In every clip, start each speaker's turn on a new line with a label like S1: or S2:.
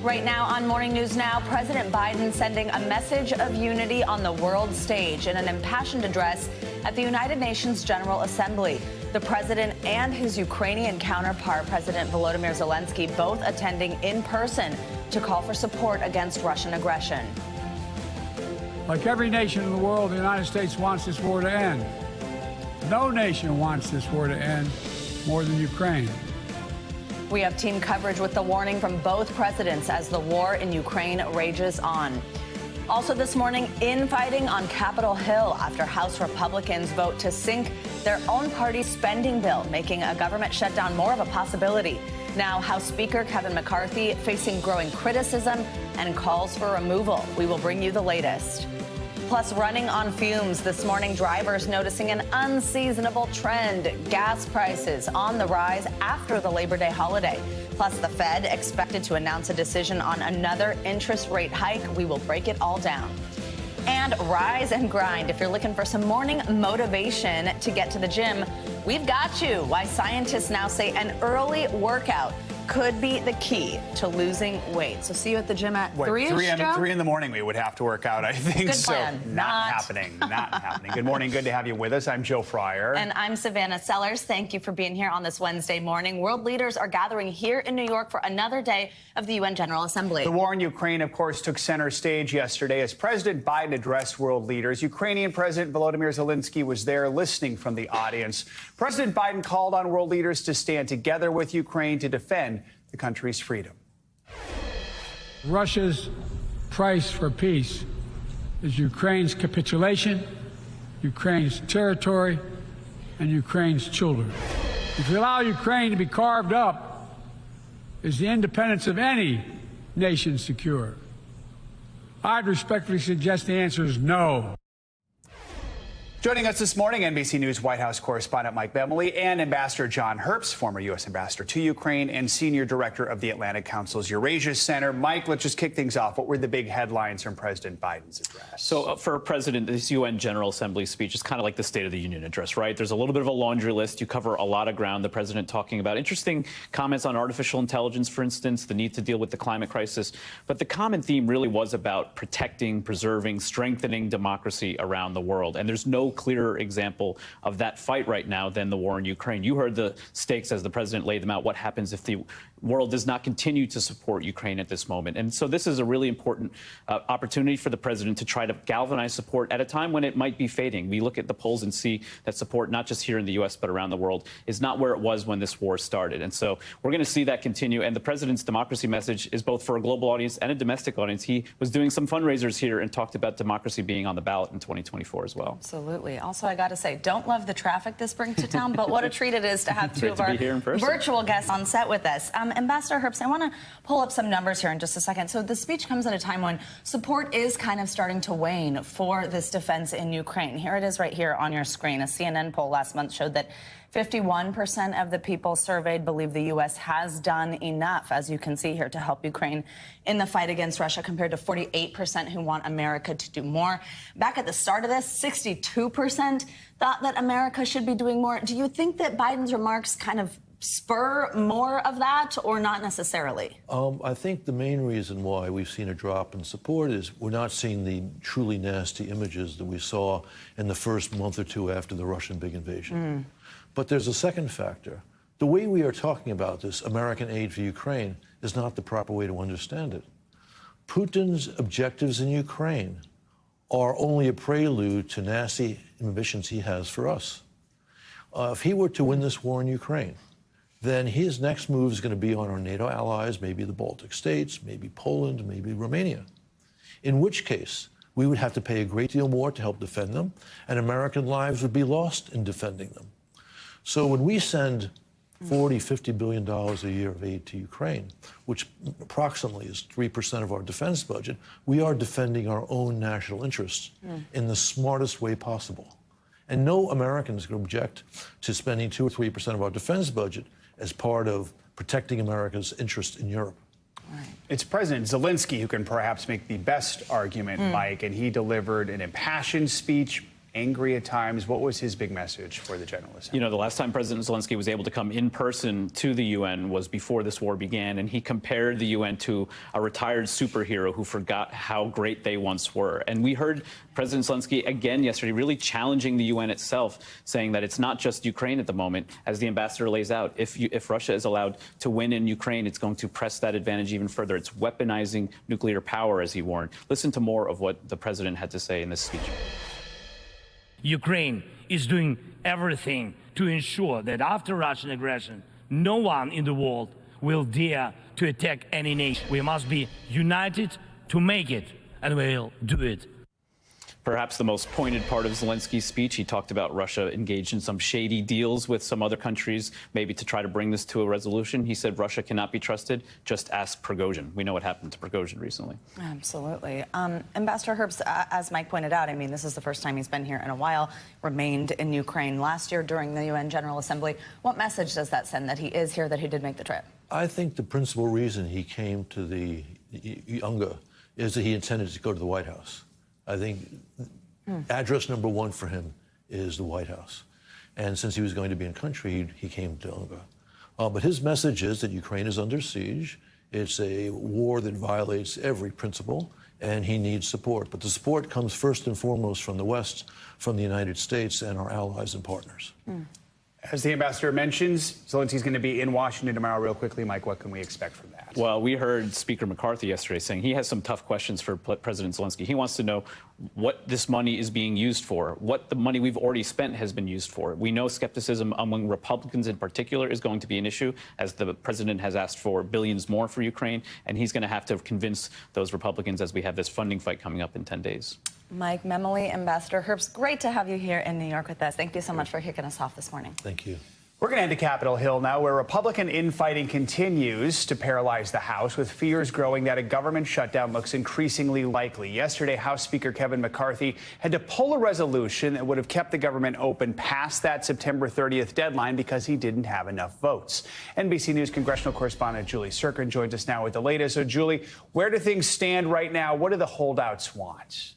S1: Right now on Morning News Now, President Biden sending a message of unity on the world stage in an impassioned address at the United Nations General Assembly. The president and his Ukrainian counterpart, President Volodymyr Zelensky, both attending in person to call for support against Russian aggression.
S2: Like every nation in the world, the United States wants this war to end. No nation wants this war to end more than Ukraine.
S1: We have team coverage with the warning from both presidents as the war in Ukraine rages on. Also this morning, infighting on Capitol Hill after House Republicans vote to sink their own party's spending bill, making a government shutdown more of a possibility. Now, House Speaker Kevin McCarthy facing growing criticism and calls for removal. We will bring you the latest. Plus, running on fumes this morning, drivers noticing an unseasonable trend. Gas prices on the rise after the Labor Day holiday. Plus, the Fed expected to announce a decision on another interest rate hike. We will break it all down. And rise and grind. If you're looking for some morning motivation to get to the gym, we've got you. Why scientists now say an early workout could be the key to losing weight. So see you at the gym at 3-ish,
S3: 3 in the morning we would have to work out, I think.
S1: Good plan.
S3: So not happening. Not happening. Good morning. Good to have you with us. I'm Joe Fryer.
S1: And I'm Savannah Sellers. Thank you for being here on this Wednesday morning. World leaders are gathering here in New York for another day of the UN General Assembly.
S3: The war in Ukraine, of course, took center stage yesterday as President Biden addressed world leaders. Ukrainian President Volodymyr Zelensky was there listening from the audience. President Biden called on world leaders to stand together with Ukraine to defend the country's freedom.
S2: Russia's price for peace is Ukraine's capitulation, Ukraine's territory, and Ukraine's children. If you allow Ukraine to be carved up, is the independence of any nation secure? I'd respectfully suggest the answer is no.
S3: Joining us this morning, NBC News White House correspondent Mike Bemley and Ambassador John Herbst, former U.S. ambassador to Ukraine and senior director of the Atlantic Council's Eurasia Center. Mike, let's just kick things off. What were the big headlines from President Biden's address?
S4: So for President, this UN General Assembly speech is kind of like the State of the Union address, right? There's a little bit of a laundry list. You cover a lot of ground. The president talking about interesting comments on artificial intelligence, for instance, the need to deal with the climate crisis. But the common theme really was about protecting, preserving, strengthening democracy around the world. And there's no clearer example of that fight right now than the war in Ukraine. You heard the stakes as the president laid them out. What happens if the world does not continue to support Ukraine at this moment? And so this is a really important opportunity for the president to try to galvanize support at a time when it might be fading. We look at the polls and see that support, not just here in the U.S., but around the world, is not where it was when this war started. And so we're going to see that continue. And the president's democracy message is both for a global audience and a domestic audience. He was doing some fundraisers here and talked about democracy being on the ballot in 2024 as well.
S1: Absolutely. Also, I got to say, don't love the traffic this brings to town, but what a treat it is to have two of our virtual guests on set with us. Ambassador Herbst, I want to pull up some numbers here in just a second. So the speech comes at a time when support is kind of starting to wane for this defense in Ukraine. Here it is right here on your screen. A CNN poll last month showed that 51% of the people surveyed believe the U.S. has done enough, as you can see here, to help Ukraine in the fight against Russia, compared to 48% who want America to do more. Back at the start of this, 62% thought that America should be doing more. Do you think that Biden's remarks kind of spur more of that, or not necessarily?
S5: I think the main reason why we've seen a drop in support is we're not seeing the truly nasty images that we saw in the first month or two after the Russian big invasion. But there's a second factor. The way we are talking about this American aid for Ukraine is not the proper way to understand it. Putin's objectives in Ukraine are only a prelude to nasty ambitions he has for us. If he were to win this war in Ukraine, then his next move is going to be on our NATO allies, maybe the Baltic states, maybe Poland, maybe Romania, in which case we would have to pay a great deal more to help defend them, and American lives would be lost in defending them. So when we send $40–50 billion a year of aid to Ukraine, which approximately is 3% of our defense budget, we are defending our own national interests in the smartest way possible. And no American is going to object to spending 2 or 3% of our defense budget as part of protecting America's interest in Europe.
S3: Right. It's President Zelensky who can perhaps make the best argument, Mike, and he delivered an impassioned speech angry at times. What was his big message for the General Assembly?
S4: You know, the last time President Zelensky was able to come in person to the UN was before this war began, and he compared the UN to a retired superhero who forgot how great they once were. And we heard President Zelensky again yesterday really challenging the UN itself, saying that it's not just Ukraine at the moment. As the ambassador lays out, if Russia is allowed to win in Ukraine, it's going to press that advantage even further. It's weaponizing nuclear power, as he warned. Listen to more of what the president had to say in this speech.
S6: Ukraine is doing everything to ensure that after Russian aggression, no one in the world will dare to attack any nation. We must be united to make it, and we'll do it.
S4: Perhaps the most pointed part of Zelensky's speech, he talked about Russia engaged in some shady deals with some other countries, maybe to try to bring this to a resolution. He said Russia cannot be trusted. Just ask Prigozhin. We know what happened to Prigozhin recently.
S1: Absolutely. Ambassador Herbst, as Mike pointed out, I mean, this is the first time he's been here in a while, remained in Ukraine last year during the UN General Assembly. What message does that send that he is here, that he did make the trip?
S5: I think the principal reason he came to the UNGA is that he intended to go to the White House. I think address number one for him is the White House. And since he was going to be in country, he came to UNGA. But his message is that Ukraine is under siege. It's a war that violates every principle, and he needs support. But the support comes first and foremost from the West, from the United States and our allies and partners.
S3: As the ambassador mentions, Zelensky's going to be in Washington tomorrow. Real quickly, Mike, what can we expect from that?
S4: Well, we heard Speaker McCarthy yesterday saying he has some tough questions for President Zelensky. He wants to know what this money is being used for, what the money we've already spent has been used for. We know skepticism among Republicans in particular is going to be an issue, as the president has asked for billions more for Ukraine, and he's going to have to convince those Republicans as we have this funding fight coming up in 10 days.
S1: Mike Memoli, Ambassador Herbst, great to have you here in New York with us. Thank you so much for kicking us off this morning.
S5: Thank you.
S3: We're going to head to Capitol Hill now, where Republican infighting continues to paralyze the House, with fears growing that a government shutdown looks increasingly likely. Yesterday, House Speaker Kevin McCarthy had to pull a resolution that would have kept the government open past that September 30th deadline because he didn't have enough votes. NBC News congressional correspondent Julie Sirkin joins us now with the latest. So, Julie, where do things stand right now? What do the holdouts want?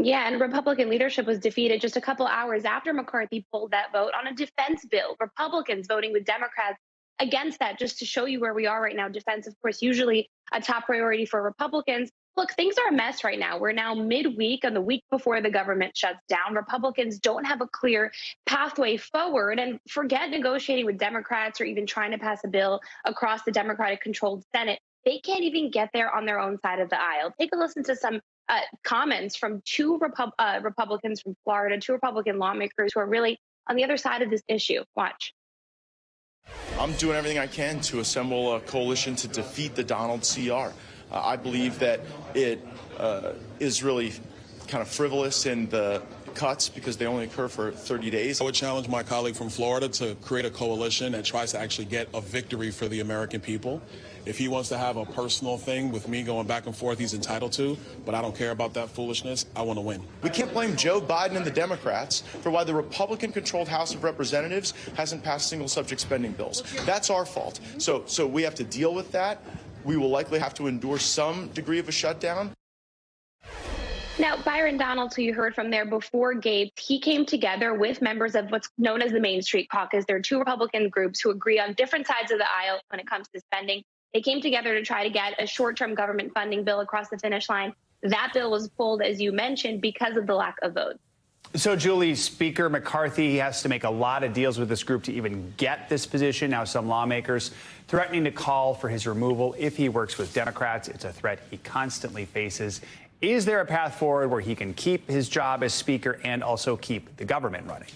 S7: Yeah, and Republican leadership was defeated just a couple hours after McCarthy pulled that vote on a defense bill. Republicans voting with Democrats against that, just to show you where we are right now. Defense, of course, usually a top priority for Republicans. Look, things are a mess right now. We're now midweek on the week before the government shuts down. Republicans don't have a clear pathway forward, and forget negotiating with Democrats or even trying to pass a bill across the Democratic-controlled Senate. They can't even get there on their own side of the aisle. Take a listen to some comments from two Republicans from Florida, two Republican lawmakers who are really on the other side of this issue. Watch.
S8: I'm doing everything I can to assemble a coalition to defeat the Donald CR. I believe that it is really kind of frivolous in the cuts because they only occur for 30 days.
S9: I would challenge my colleague from Florida to create a coalition that tries to actually get a victory for the American people. If he wants to have a personal thing with me going back and forth, he's entitled to, but I don't care about that foolishness. I want to win.
S8: We can't blame Joe Biden and the Democrats for why the Republican-controlled House of Representatives hasn't passed single-subject spending bills. That's our fault. So we have to deal with that. We will likely have to endure some degree of a shutdown.
S7: Now, Byron Donalds, who you heard from there before Gates, he came together with members of what's known as the Main Street Caucus. There are two Republican groups who agree on different sides of the aisle when it comes to spending. They came together to try to get a short-term government funding bill across the finish line. That bill was pulled, as you mentioned, because of the lack of votes.
S3: So, Julie, Speaker McCarthy has to make a lot of deals with this group to even get this position. Now, some lawmakers threatening to call for his removal if he works with Democrats. It's a threat he constantly faces. Is there a path forward where he can keep his job as Speaker and also keep the government running?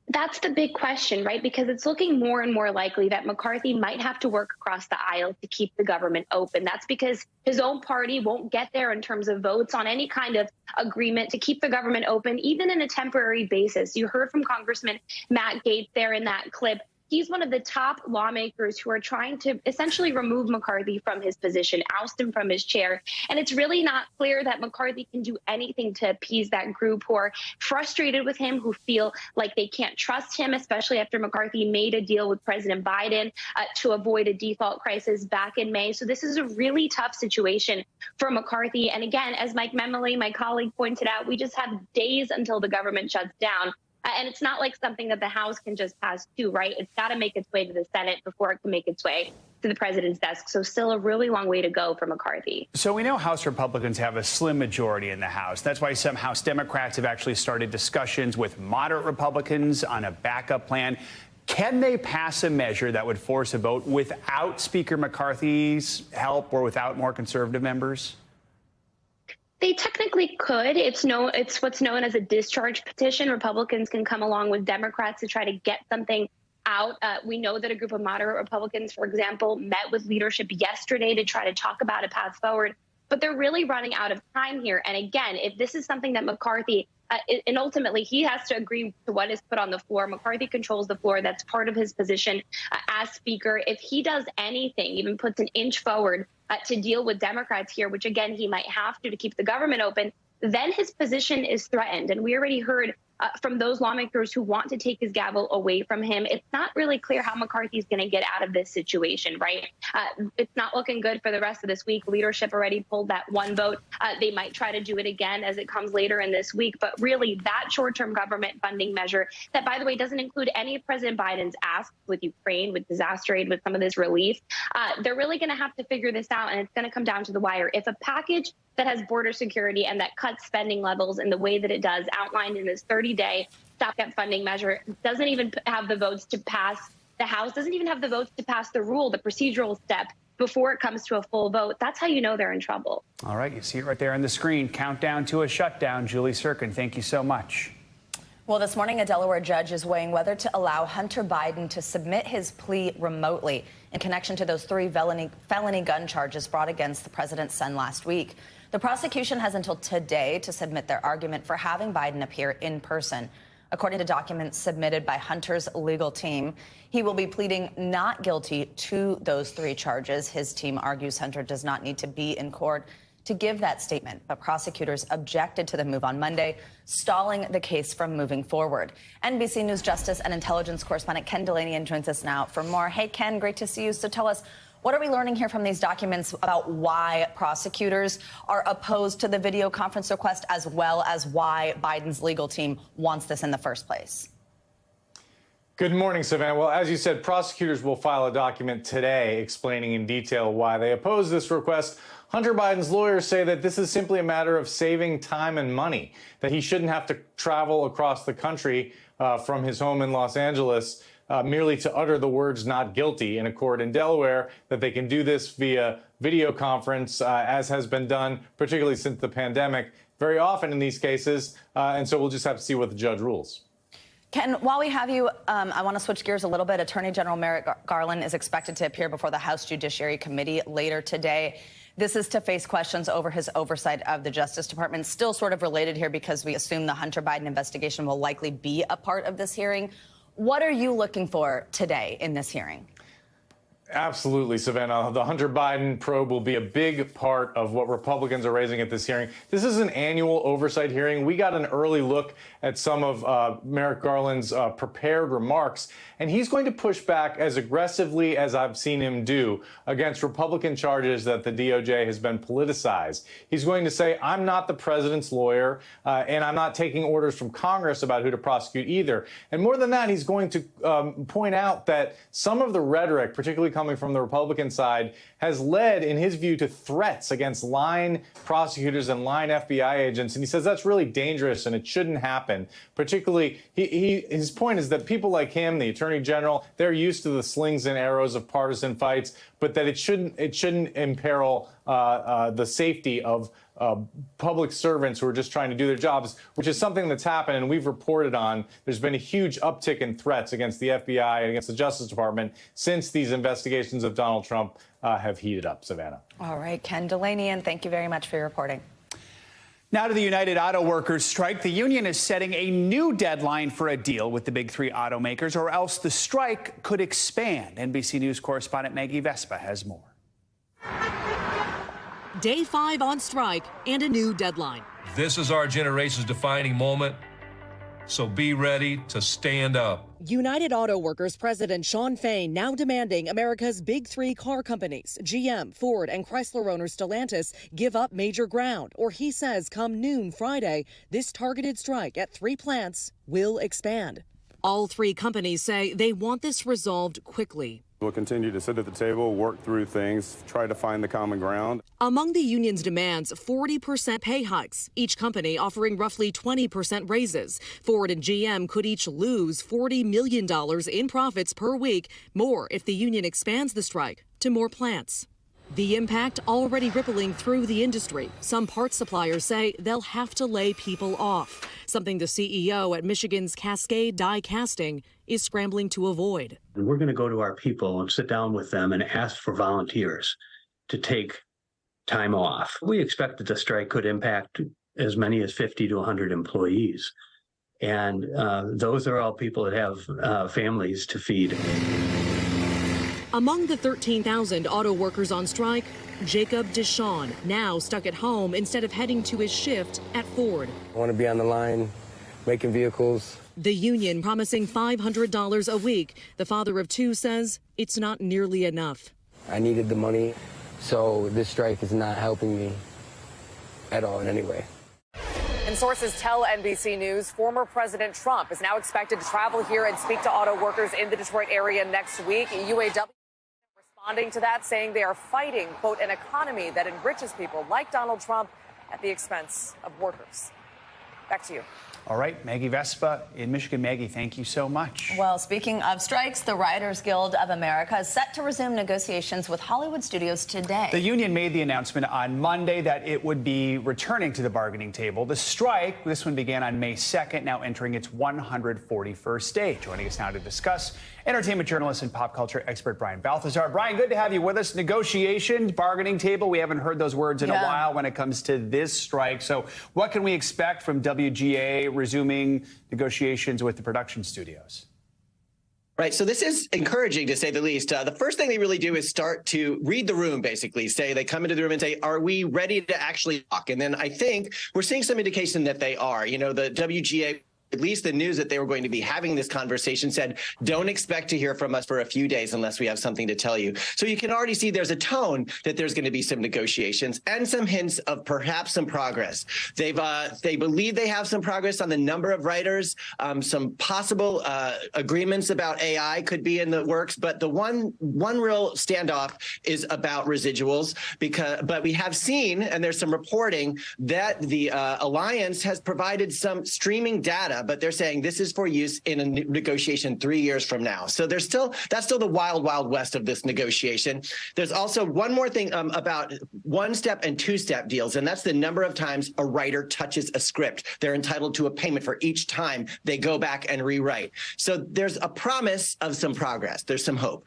S7: That's the big question, right? Because it's looking more and more likely that McCarthy might have to work across the aisle to keep the government open. That's because his own party won't get there in terms of votes on any kind of agreement to keep the government open, even in a temporary basis. You heard from Congressman Matt Gaetz there in that clip. he's one of the top lawmakers who are trying to essentially remove McCarthy from his position, oust him from his chair. And it's really not clear that McCarthy can do anything to appease that group who are frustrated with him, who feel like they can't trust him, especially after McCarthy made a deal with President Biden to avoid a default crisis back in May. So this is a really tough situation for McCarthy. And again, as Mike Memoli, my colleague, pointed out, we just have days until the government shuts down. And it's not like something that the House can just pass to, right? It's got to make its way to the Senate before it can make its way to the president's desk. So still a really long way to go for McCarthy.
S3: So we know House Republicans have a slim majority in the House. That's why some House Democrats have actually started discussions with moderate Republicans on a backup plan. Can they pass a measure that would force a vote without Speaker McCarthy's help or without more conservative members?
S7: They technically could. It's what's known as a discharge petition. Republicans can come along with Democrats to try to get something out. We know that a group of moderate Republicans, for example, met with leadership yesterday to try to talk about a path forward. But they're really running out of time here. And again, if this is something that McCarthy, and ultimately he has to agree to what is put on the floor. McCarthy controls the floor. That's part of his position as Speaker. If he does anything, even puts an inch forward to deal with Democrats here, which again, he might have to keep the government open, then his position is threatened. And we already heard from those lawmakers who want to take his gavel away from him. It's not really clear how McCarthy's going to get out of this situation, right? It's not looking good for the rest of this week. Leadership already pulled that one vote. They might try to do it again as it comes later in this week. But really, that short-term government funding measure that, by the way, doesn't include any of President Biden's asks with Ukraine, with disaster aid, with some of this relief. They're really going to have to figure this out, and it's going to come down to the wire. If a package that has border security and that cuts spending levels in the way that it does, outlined in this 30-day stopgap funding measure, doesn't even have the votes to pass the House, doesn't even have the votes to pass the rule, the procedural step, before it comes to a full vote, that's how you know they're in trouble.
S3: All right, you see it right there on the screen. Countdown to a shutdown. Julie Sirkin, thank you so much.
S1: Well, this morning, a Delaware judge is weighing whether to allow Hunter Biden to submit his plea remotely in connection to those 3 felony gun charges brought against the president's son last week. The prosecution has until today to submit their argument for having Biden appear in person. According to documents submitted by Hunter's legal team, he will be pleading not guilty to those 3 charges. His team argues Hunter does not need to be in court to give that statement, but prosecutors objected to the move on Monday, stalling the case from moving forward. NBC News Justice and Intelligence correspondent Ken Delanian joins us now for more. Hey, Ken, great to see you. So tell us, what are we learning here from these documents about why prosecutors are opposed to the video conference request, as well as why Biden's legal team wants this in the first place?
S10: Good morning, Savannah. Well, as you said, prosecutors will file a document today explaining in detail why they oppose this request. Hunter Biden's lawyers say that this is simply a matter of saving time and money, that he shouldn't have to travel across the country from his home in Los Angeles merely to utter the words not guilty in a court in Delaware, that they can do this via video conference, as has been done, particularly since the pandemic, very often in these cases. And so we'll just have to see what the judge rules.
S1: Ken, while we have you, I want to switch gears a little bit. Attorney General Merrick Garland is expected to appear before the House Judiciary Committee later today. This is to face questions over his oversight of the Justice Department. Still sort of related here because we assume the Hunter Biden investigation will likely be a part of this hearing. What are you looking for today in this hearing?
S10: Absolutely, Savannah. The Hunter Biden probe will be a big part of what Republicans are raising at this hearing. This is an annual oversight hearing. We got an early look at some of Merrick Garland's prepared remarks, and he's going to push back as aggressively as I've seen him do against Republican charges that the DOJ has been politicized. He's going to say, I'm not the president's lawyer, and I'm not taking orders from Congress about who to prosecute either. And more than that, he's going to point out that some of the rhetoric, particularly coming from the Republican side, has led, in his view, to threats against line prosecutors and line FBI agents. And he says that's really dangerous and it shouldn't happen. Particularly, his point is that people like him, the Attorney General, they're used to the slings and arrows of partisan fights, but that it shouldn't imperil the safety of public servants who are just trying to do their jobs, which is something that's happened and we've reported on. There's been a huge uptick in threats against the FBI and against the Justice Department since these investigations of Donald Trump have heated up. Savannah.
S1: All right, Ken Delanian, thank you very much for your reporting.
S3: Now to the United Auto Workers strike. The union is setting a new deadline for a deal with the big three automakers, or else the strike could expand. NBC News correspondent Maggie Vespa has more.
S11: Day 5 on strike and a new deadline.
S12: This is our generation's defining moment, so be ready to stand up.
S11: United Auto Workers President Shawn Fain now demanding America's big three car companies, GM, Ford, and Chrysler owner Stellantis, give up major ground, or he says come noon Friday, this targeted strike at 3 plants will expand. All 3 companies say they want this resolved quickly.
S13: We'll continue to sit at the table, work through things, try to find the common ground.
S11: Among the union's demands, 40% pay hikes, each company offering roughly 20% raises. Ford and GM could each lose $40 million in profits per week, more if the union expands the strike to more plants. The impact already rippling through the industry. Some parts suppliers say they'll have to lay people off, something the CEO at Michigan's Cascade Die Casting is scrambling to avoid.
S14: We're going to go to our people and sit down with them and ask for volunteers to take time off. We expect that the strike could impact as many as 50 to 100 employees. And those are all people that have families to feed.
S11: Among the 13,000 auto workers on strike, Jacob Deshawn, now stuck at home instead of heading to his shift at Ford.
S15: I want to be on the line, making vehicles.
S11: The union promising $500 a week. The father of 2 says it's not nearly enough.
S15: I needed the money, so this strike is not helping me at all in any way.
S16: And sources tell NBC News former President Trump is now expected to travel here and speak to auto workers in the Detroit area next week. UAW responding to that, saying they are fighting, quote, an economy that enriches people like Donald Trump at the expense of workers. Back to you.
S3: All right, Maggie Vespa in Michigan. Maggie, thank you so much.
S1: Well, speaking of strikes, the Writers Guild of America is set to resume negotiations with Hollywood studios today.
S3: The union made the announcement on Monday that it would be returning to the bargaining table. The strike, this one began on May 2nd, now entering its 141st day. Joining us now to discuss, entertainment journalist and pop culture expert Brian Balthazar. Brian, good to have you with us. Negotiations, bargaining table. We haven't heard those words in a while when it comes to this strike. So what can we expect from WGA resuming negotiations with the production studios?
S17: Right. So this is encouraging, to say the least. The first thing they really do is start to read the room, basically. They come into the room and say, are we ready to actually talk? And then I think we're seeing some indication that they are. You know, the WGA, at least the news that they were going to be having this conversation, said, don't expect to hear from us for a few days unless we have something to tell you. So you can already see there's a tone that there's going to be some negotiations and some hints of perhaps some progress. They believe they have some progress on the number of writers. Some possible agreements about AI could be in the works. But the one real standoff is about residuals, but we have seen, and there's some reporting, that the Alliance has provided some streaming data, but they're saying this is for use in a negotiation 3 years from now. So that's still the wild, wild west of this negotiation. There's also one more thing about 1-step and 2-step deals, and that's the number of times a writer touches a script. They're entitled to a payment for each time they go back and rewrite. So there's a promise of some progress. There's some hope.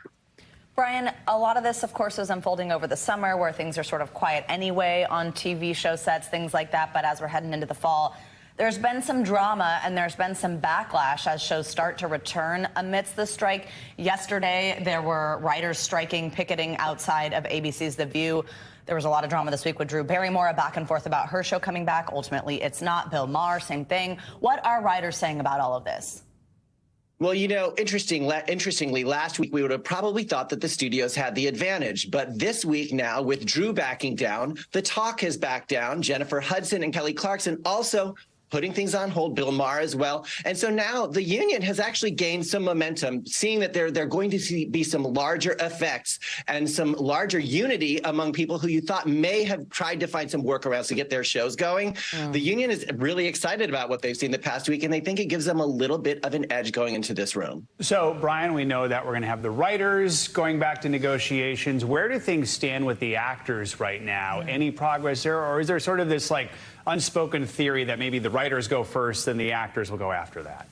S1: Brian, a lot of this, of course, is unfolding over the summer where things are sort of quiet anyway on TV show sets, things like that. But as we're heading into the fall, there's been some drama and there's been some backlash as shows start to return amidst the strike. Yesterday, there were writers striking, picketing outside of ABC's The View. There was a lot of drama this week with Drew Barrymore, a back and forth about her show coming back. Ultimately, it's not. Bill Maher, same thing. What are writers saying about all of this?
S17: Well, you know, interestingly, last week we would have probably thought that the studios had the advantage. But this week now, with Drew backing down, the talk has backed down. Jennifer Hudson and Kelly Clarkson also putting things on hold, Bill Maher as well. And so now the union has actually gained some momentum, seeing that they're going to be some larger effects and some larger unity among people who you thought may have tried to find some workarounds to get their shows going. The union is really excited about what they've seen the past week, and they think it gives them a little bit of an edge going into this room.
S3: So, Brian, we know that we're going to have the writers going back to negotiations. Where do things stand with the actors right now? Any progress there, or is there sort of this unspoken theory that maybe the writers go first and the actors will go after that?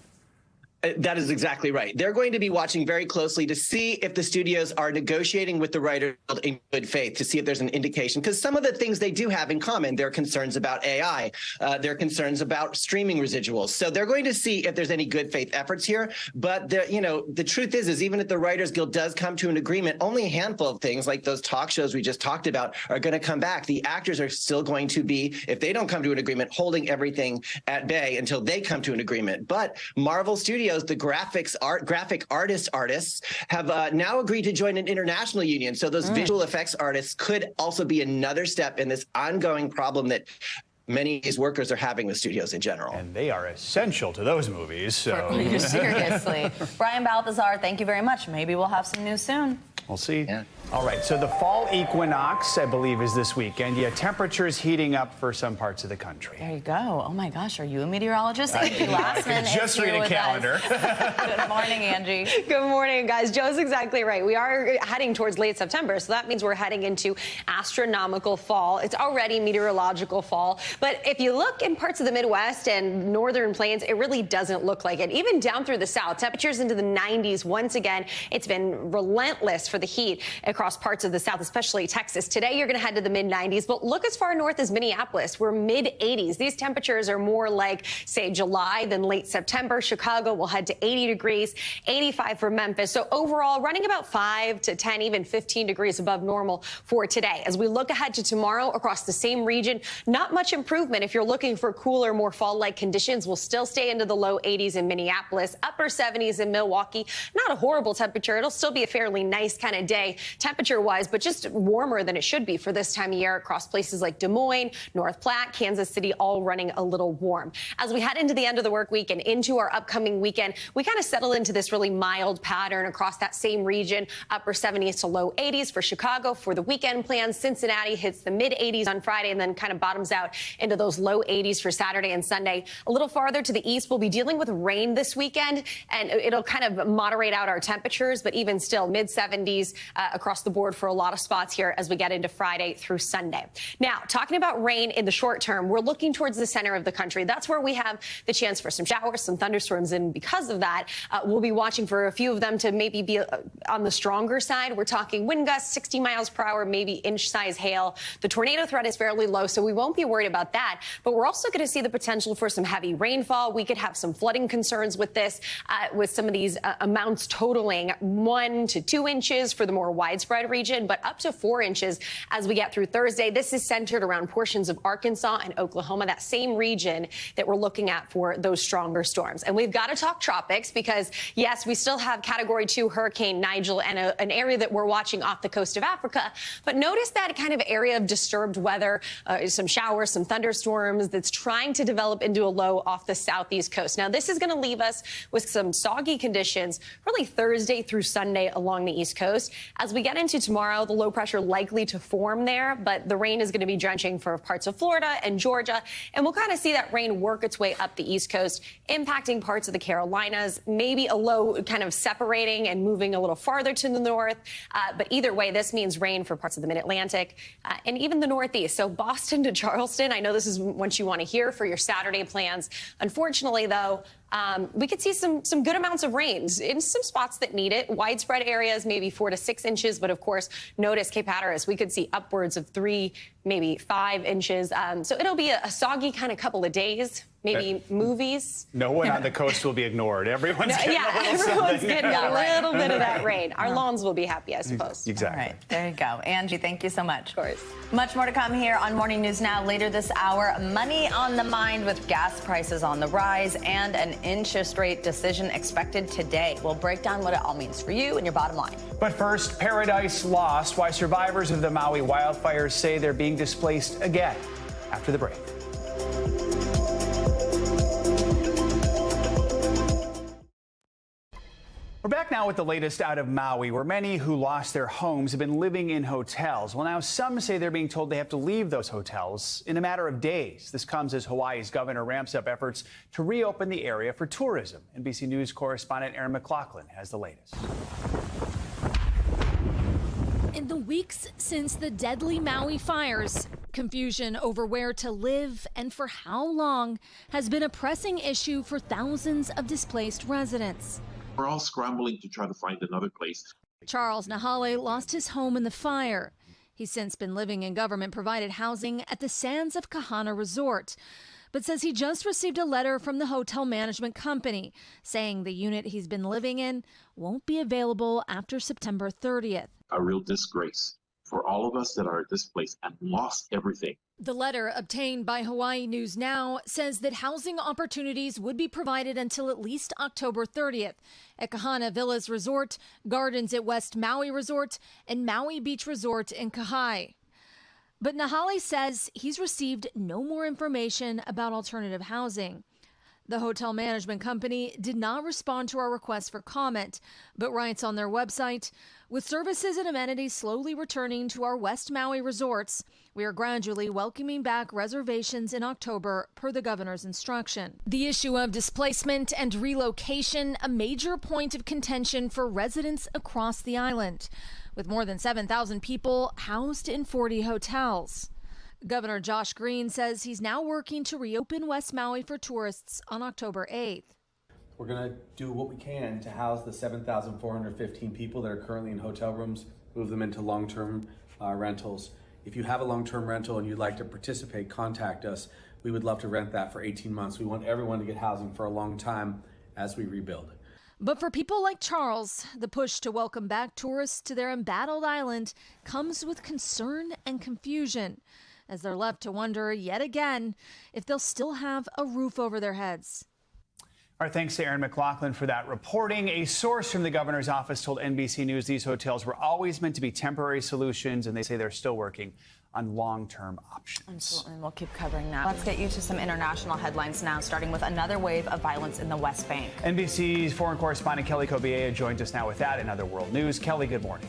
S17: That is exactly right. They're going to be watching very closely to see if the studios are negotiating with the writers in good faith, to see if there's an indication. Because some of the things they do have in common, their concerns about AI, their concerns about streaming residuals. So they're going to see if there's any good faith efforts here. But the truth is even if the Writers Guild does come to an agreement, only a handful of things like those talk shows we just talked about are going to come back. The actors are still going to be, if they don't come to an agreement, holding everything at bay until they come to an agreement. But Marvel Studios, the graphic artists have now agreed to join an international union. So those visual effects artists could also be another step in this ongoing problem that many of these workers are having with studios in general.
S3: And they are essential to those movies. So.
S1: Seriously. Brian Balthazar, thank you very much. Maybe we'll have some news soon.
S3: We'll see. Yeah. All right, so the fall equinox, I believe, is this weekend. Yeah, temperatures heating up for some parts of the country.
S1: There you go. Oh, my gosh. Are you a meteorologist? Angie Lassman
S3: just read a calendar.
S1: Good morning, Angie.
S18: Good morning, guys. Joe's exactly right. We are heading towards late September, so that means we're heading into astronomical fall. It's already meteorological fall. But if you look in parts of the Midwest and northern plains, it really doesn't look like it. Even down through the south, temperatures into the 90s. Once again, it's been relentless for the heat across parts of the south, especially Texas. Today, you're going to head to the mid-90s, but look as far north as Minneapolis. We're mid-80s. These temperatures are more like, say, July than late September. Chicago will head to 80 degrees, 85 for Memphis. So overall, running about 5 to 10, even 15 degrees above normal for today. As we look ahead to tomorrow across the same region, not much improvement. If you're looking for cooler, more fall-like conditions, we'll still stay into the low 80s in Minneapolis, upper 70s in Milwaukee. Not a horrible temperature. It'll still be a fairly nice kind of day temperature-wise, but just warmer than it should be for this time of year across places like Des Moines, North Platte, Kansas City, all running a little warm. As we head into the end of the work week and into our upcoming weekend, we kind of settle into this really mild pattern across that same region, upper 70s to low 80s for Chicago. For the weekend plans, Cincinnati hits the mid-80s on Friday and then kind of bottoms out into those low 80s for Saturday and Sunday. A little farther to the east, we'll be dealing with rain this weekend, and it'll kind of moderate out our temperatures, but even still mid-70s across the board for a lot of spots here as we get into Friday through Sunday. Now, talking about rain in the short term, we're looking towards the center of the country. That's where we have the chance for some showers, some thunderstorms, and because of that, we'll be watching for a few of them to maybe be on the stronger side. We're talking wind gusts, 60 miles per hour, maybe inch-size hail. The tornado threat is fairly low, so we won't be worried about that. But we're also going to see the potential for some heavy rainfall. We could have some flooding concerns with this, with some of these amounts totaling 1 to 2 inches for the more widespread region, but up to 4 inches as we get through Thursday. This is centered around portions of Arkansas and Oklahoma, that same region that we're looking at for those stronger storms. And we've got to talk tropics because, yes, we still have Category 2 Hurricane Nigel and an area that we're watching off the coast of Africa. But notice that kind of area of disturbed weather, some showers, some thunderstorms that's trying to develop into a low off the southeast coast. Now, this is going to leave us with some soggy conditions really Thursday through Sunday along the east coast. As we get into tomorrow, the low pressure likely to form there, but the rain is going to be drenching for parts of Florida and Georgia, and we'll kind of see that rain work its way up the east coast, impacting parts of the Carolinas, maybe a low kind of separating and moving a little farther to the north. But either way, this means rain for parts of the mid-Atlantic and even the northeast. So Boston to Charleston, I know this is what you want to hear for your Saturday plans. Unfortunately, though, we could see some good amounts of rains in some spots that need it. Widespread areas, maybe 4 to 6 inches. But of course, notice Cape Hatteras, we could see upwards of 3, maybe 5 inches. So it'll be a soggy kind of couple of days. Maybe movies.
S3: No one on the coast will be ignored. Everyone's getting
S1: everyone's getting
S3: a
S1: little bit of that rain. Our lawns will be happy, I suppose.
S3: Exactly.
S1: All right, there you go. Angie, thank you so much. Of course. Much more to come here on Morning News Now. Later this hour, money on the mind with gas prices on the rise and an interest rate decision expected today. We'll break down what it all means for you and your bottom line.
S3: But first, paradise lost. Why survivors of the Maui wildfires say they're being displaced again. After the break. We're back now with the latest out of Maui, where many who lost their homes have been living in hotels. Well, now some say they're being told they have to leave those hotels in a matter of days. This comes as Hawaii's governor ramps up efforts to reopen the area for tourism. NBC News correspondent Erin McLaughlin has the latest.
S19: In the weeks since the deadly Maui fires, Confusion over where to live and for how long has been a pressing issue for thousands of displaced residents.
S20: We're all scrambling to try to find another place.
S19: Charles Nahale lost his home in the fire. He's since been living in government-provided housing at the Sands of Kahana Resort, but says he just received a letter from the hotel management company saying the unit he's been living in won't be available after September 30th.
S20: A real disgrace for all of us that are displaced and lost everything.
S19: The letter obtained by Hawaii News Now says that housing opportunities would be provided until at least October 30th at Kahana Villas Resort, Gardens at West Maui Resort, and Maui Beach Resort in Kahai. But Nahale says he's received no more information about alternative housing. The hotel management company did not respond to our request for comment, but writes on their website, with services and amenities slowly returning to our West Maui resorts, we are gradually welcoming back reservations in October per the governor's instruction. The issue of displacement and relocation, a major point of contention for residents across the island, with more than 7,000 people housed in 40 hotels. Governor Josh Green says he's now working to reopen West Maui for tourists on October 8th.
S21: We're going to do what we can to house the 7,415 people that are currently in hotel rooms, move them into long-term rentals. If you have a long-term rental and you'd like to participate, contact us. We would love to rent that for 18 months. We want everyone to get housing for a long time as we rebuild.
S19: But for people like Charles, the push to welcome back tourists to their embattled island comes with concern and confusion, as they're left to wonder yet again if they'll still have a roof over their heads.
S3: Our thanks to Aaron McLaughlin for that reporting. A source from the governor's office told NBC News these hotels were always meant to be temporary solutions, and they say they're still working on long-term options.
S1: Absolutely, and we'll keep covering that. Let's get you to some international headlines now, starting with another wave of violence in the West Bank.
S3: NBC's foreign correspondent Kelly Kobiea joins us now with that and other world news. Kelly, good morning.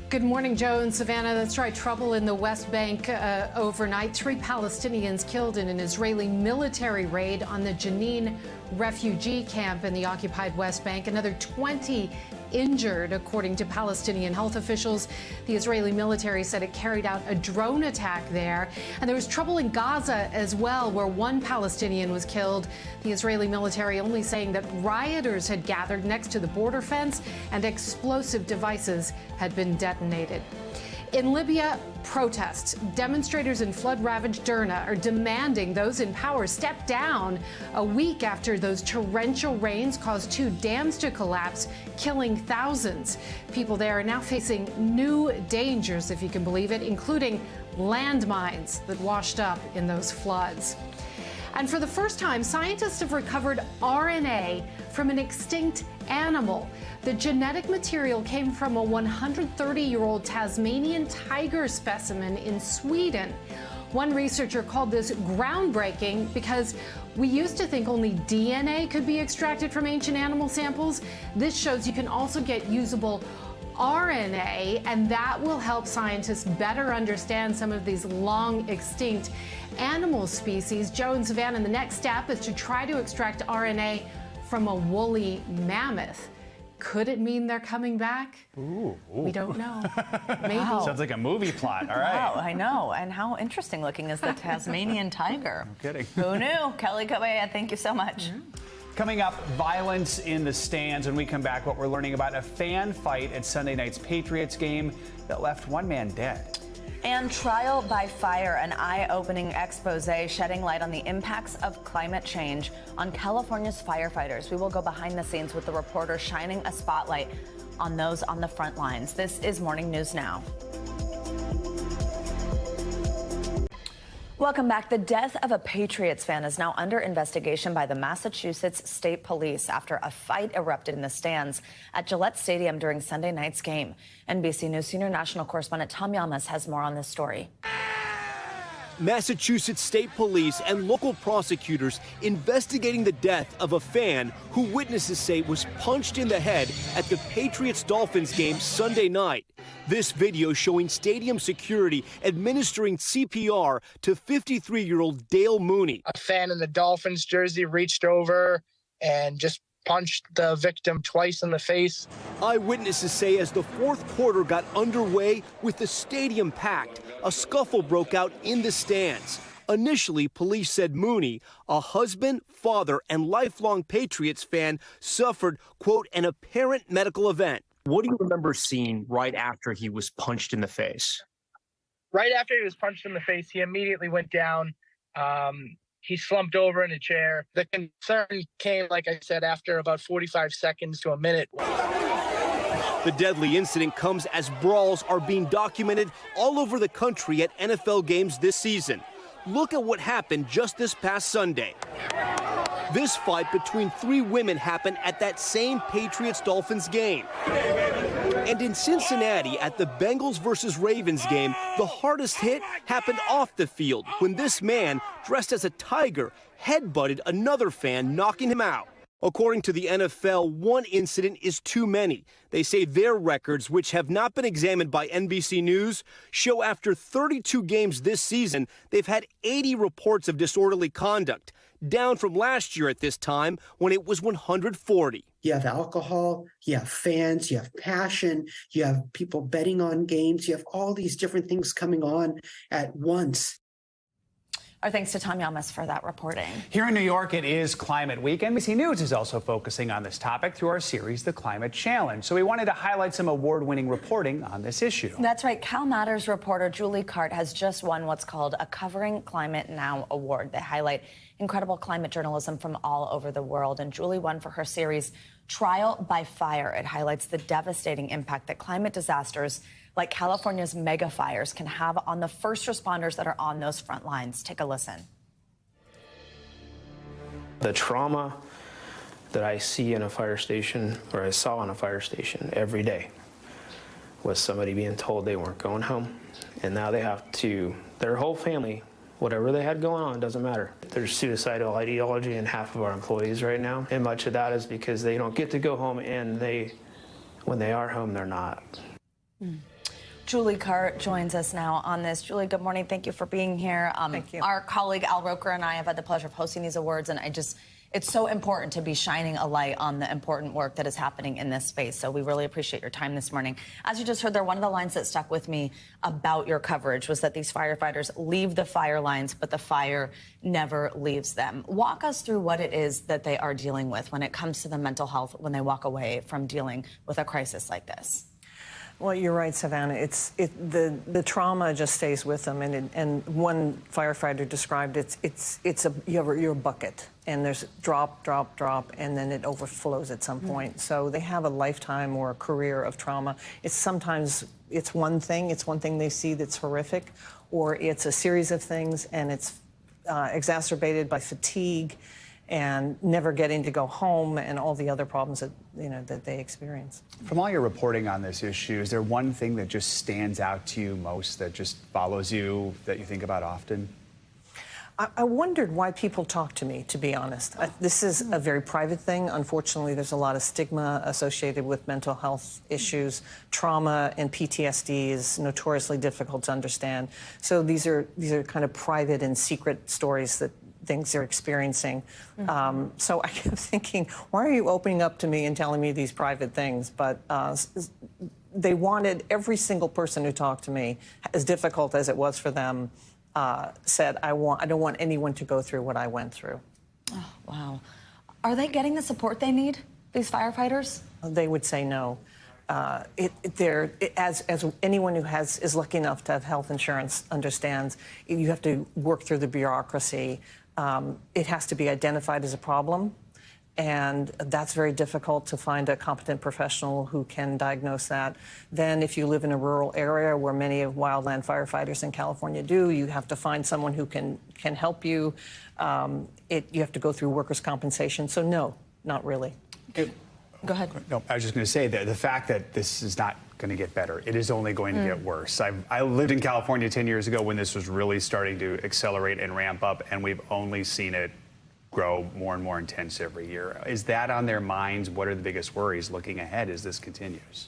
S22: Good morning, Joe and Savannah. That's right. Trouble in the West Bank overnight. 3 Palestinians killed in an Israeli military raid on the Jenin refugee camp in the occupied West Bank. Another 20 injured, according to Palestinian health officials. The Israeli military said it carried out a drone attack there. And there was trouble in Gaza as well, where 1 Palestinian was killed. The Israeli military only saying that rioters had gathered next to the border fence and explosive devices had been detonated. In Libya, protests. Demonstrators in flood-ravaged Derna are demanding those in power step down a week after those torrential rains caused 2 dams to collapse, killing thousands. People there are now facing new dangers, if you can believe it, including landmines that washed up in those floods. And for the first time, scientists have recovered RNA from an extinct animal. The genetic material came from a 130-year-old Tasmanian tiger specimen in Sweden. One researcher called this groundbreaking because we used to think only DNA could be extracted from ancient animal samples. This shows you can also get usable RNA, and that will help scientists better understand some of these long extinct animal species. Joe and Savannah, the next step is to try to extract RNA from a woolly mammoth. Could it mean they're coming back?
S3: Ooh.
S22: We don't know. Maybe.
S3: Wow. Sounds like a movie plot. All right.
S1: Wow, I know. And how interesting looking is the Tasmanian tiger?
S3: No kidding.
S1: Who knew? Kelly Kobiea, thank you so much.
S3: Coming up, violence in the stands. When we come back, what we're learning about a fan fight at Sunday night's Patriots game that left 1 man dead.
S1: And trial by fire, an eye-opening expose shedding light on the impacts of climate change on California's firefighters. We will go behind the scenes with the reporter shining a spotlight on those on the front lines. This is Morning News Now. Welcome back. The death of a Patriots fan is now under investigation by the Massachusetts State Police after a fight erupted in the stands at Gillette Stadium during Sunday night's game. NBC News senior national correspondent Tom Yamas has more on this story.
S23: Massachusetts State Police and local prosecutors investigating the death of a fan who witnesses say was punched in the head at the Patriots-Dolphins game Sunday night. This video showing stadium security administering CPR to 53-year-old Dale Mooney.
S24: A fan in the Dolphins jersey reached over and just
S2: punched the victim twice in the face.
S23: Eyewitnesses say as the fourth quarter got underway with the stadium packed, a scuffle broke out in the stands. Initially, police said Mooney, a husband, father, and lifelong Patriots fan, suffered, quote, an apparent medical event.
S4: What do you remember seeing right after he was punched in the face?
S2: Right after he was punched in the face, he immediately went down. He slumped over in a chair. The concern came, like I said, after about 45 seconds to a minute.
S23: The deadly incident comes as brawls are being documented all over the country at NFL games this season. Look at what happened just this past Sunday. This fight between three women happened at that same Patriots-Dolphins game. And in Cincinnati, at the Bengals versus Ravens game, the hardest hit happened off the field when this man, dressed as a tiger, headbutted another fan, knocking him out. According to the NFL, one incident is too many. They say their records, which have not been examined by NBC News, show after 32 games this season, they've had 80 reports of disorderly conduct, down from last year at this time when it was 140.
S6: You have alcohol, you have fans, you have passion, you have people betting on games, you have all these different things coming on at once.
S1: Our thanks to Tom Yamas for that reporting.
S3: Here in New York, it is Climate Week. NBC News is also focusing on this topic through our series, The Climate Challenge. So we wanted to highlight some award-winning reporting on this issue.
S1: That's right. Cal Matters reporter Julie Cart has just won what's called a Covering Climate Now award. They highlight incredible climate journalism from all over the world. And Julie won for her series, Trial by Fire. It highlights the devastating impact that climate disasters like California's mega fires can have on the first responders that are on those front lines. Take a listen.
S24: The trauma that I see in a fire station, or I saw in a fire station every day, was somebody being told they weren't going home. And now they have to, their whole family, whatever they had going on, doesn't matter. There's suicidal ideology in half of our employees right now. And much of that is because they don't get to go home, and when they are home, they're not.
S1: Julie Cart joins us now on this. Julie, good morning. Thank you for being here.
S25: Thank you.
S1: Our colleague Al Roker and I have had the pleasure of hosting these awards, and it's so important to be shining a light on the important work that is happening in this space. So we really appreciate your time this morning. As you just heard there, one of the lines that stuck with me about your coverage was that these firefighters leave the fire lines, but the fire never leaves them. Walk us through what it is that they are dealing with when it comes to the mental health when they walk away from dealing with a crisis like this.
S25: Well, you're right, Savannah. The trauma just stays with them, and one firefighter described you're a bucket, and there's drop, drop, drop, and then it overflows at some point. So they have a lifetime or a career of trauma. Sometimes it's one thing they see that's horrific, or it's a series of things, and it's exacerbated by fatigue and never getting to go home and all the other problems that they experience.
S3: From all your reporting on this issue, is there one thing that just stands out to you most, that just follows you, that you think about often?
S25: I wondered why people talk to me, to be honest. This is a very private thing. Unfortunately, there's a lot of stigma associated with mental health issues. Trauma and PTSD is notoriously difficult to understand. So these are kind of private and secret stories that things they're experiencing. So I kept thinking, why are you opening up to me and telling me these private things? But they wanted every single person who talked to me, as difficult as it was for them, said, I don't want anyone to go through what I went through.
S1: Oh, wow. Are they getting the support they need, these firefighters?
S25: They would say no. As anyone who is lucky enough to have health insurance understands, you have to work through the bureaucracy. It has to be identified as a problem, and that's very difficult to find a competent professional who can diagnose that. Then if you live in a rural area, where many of wildland firefighters in California do, you have to find someone who can help you. You have to go through workers' compensation. So no, not really.
S1: Go ahead.
S3: No, I was just going to say that the fact that this is not going to get better, it is only going to get worse. I lived in California 10 years ago when this was really starting to accelerate and ramp up, and we've only seen it grow more and more intense every year. Is that on their minds? What are the biggest worries looking ahead as this continues?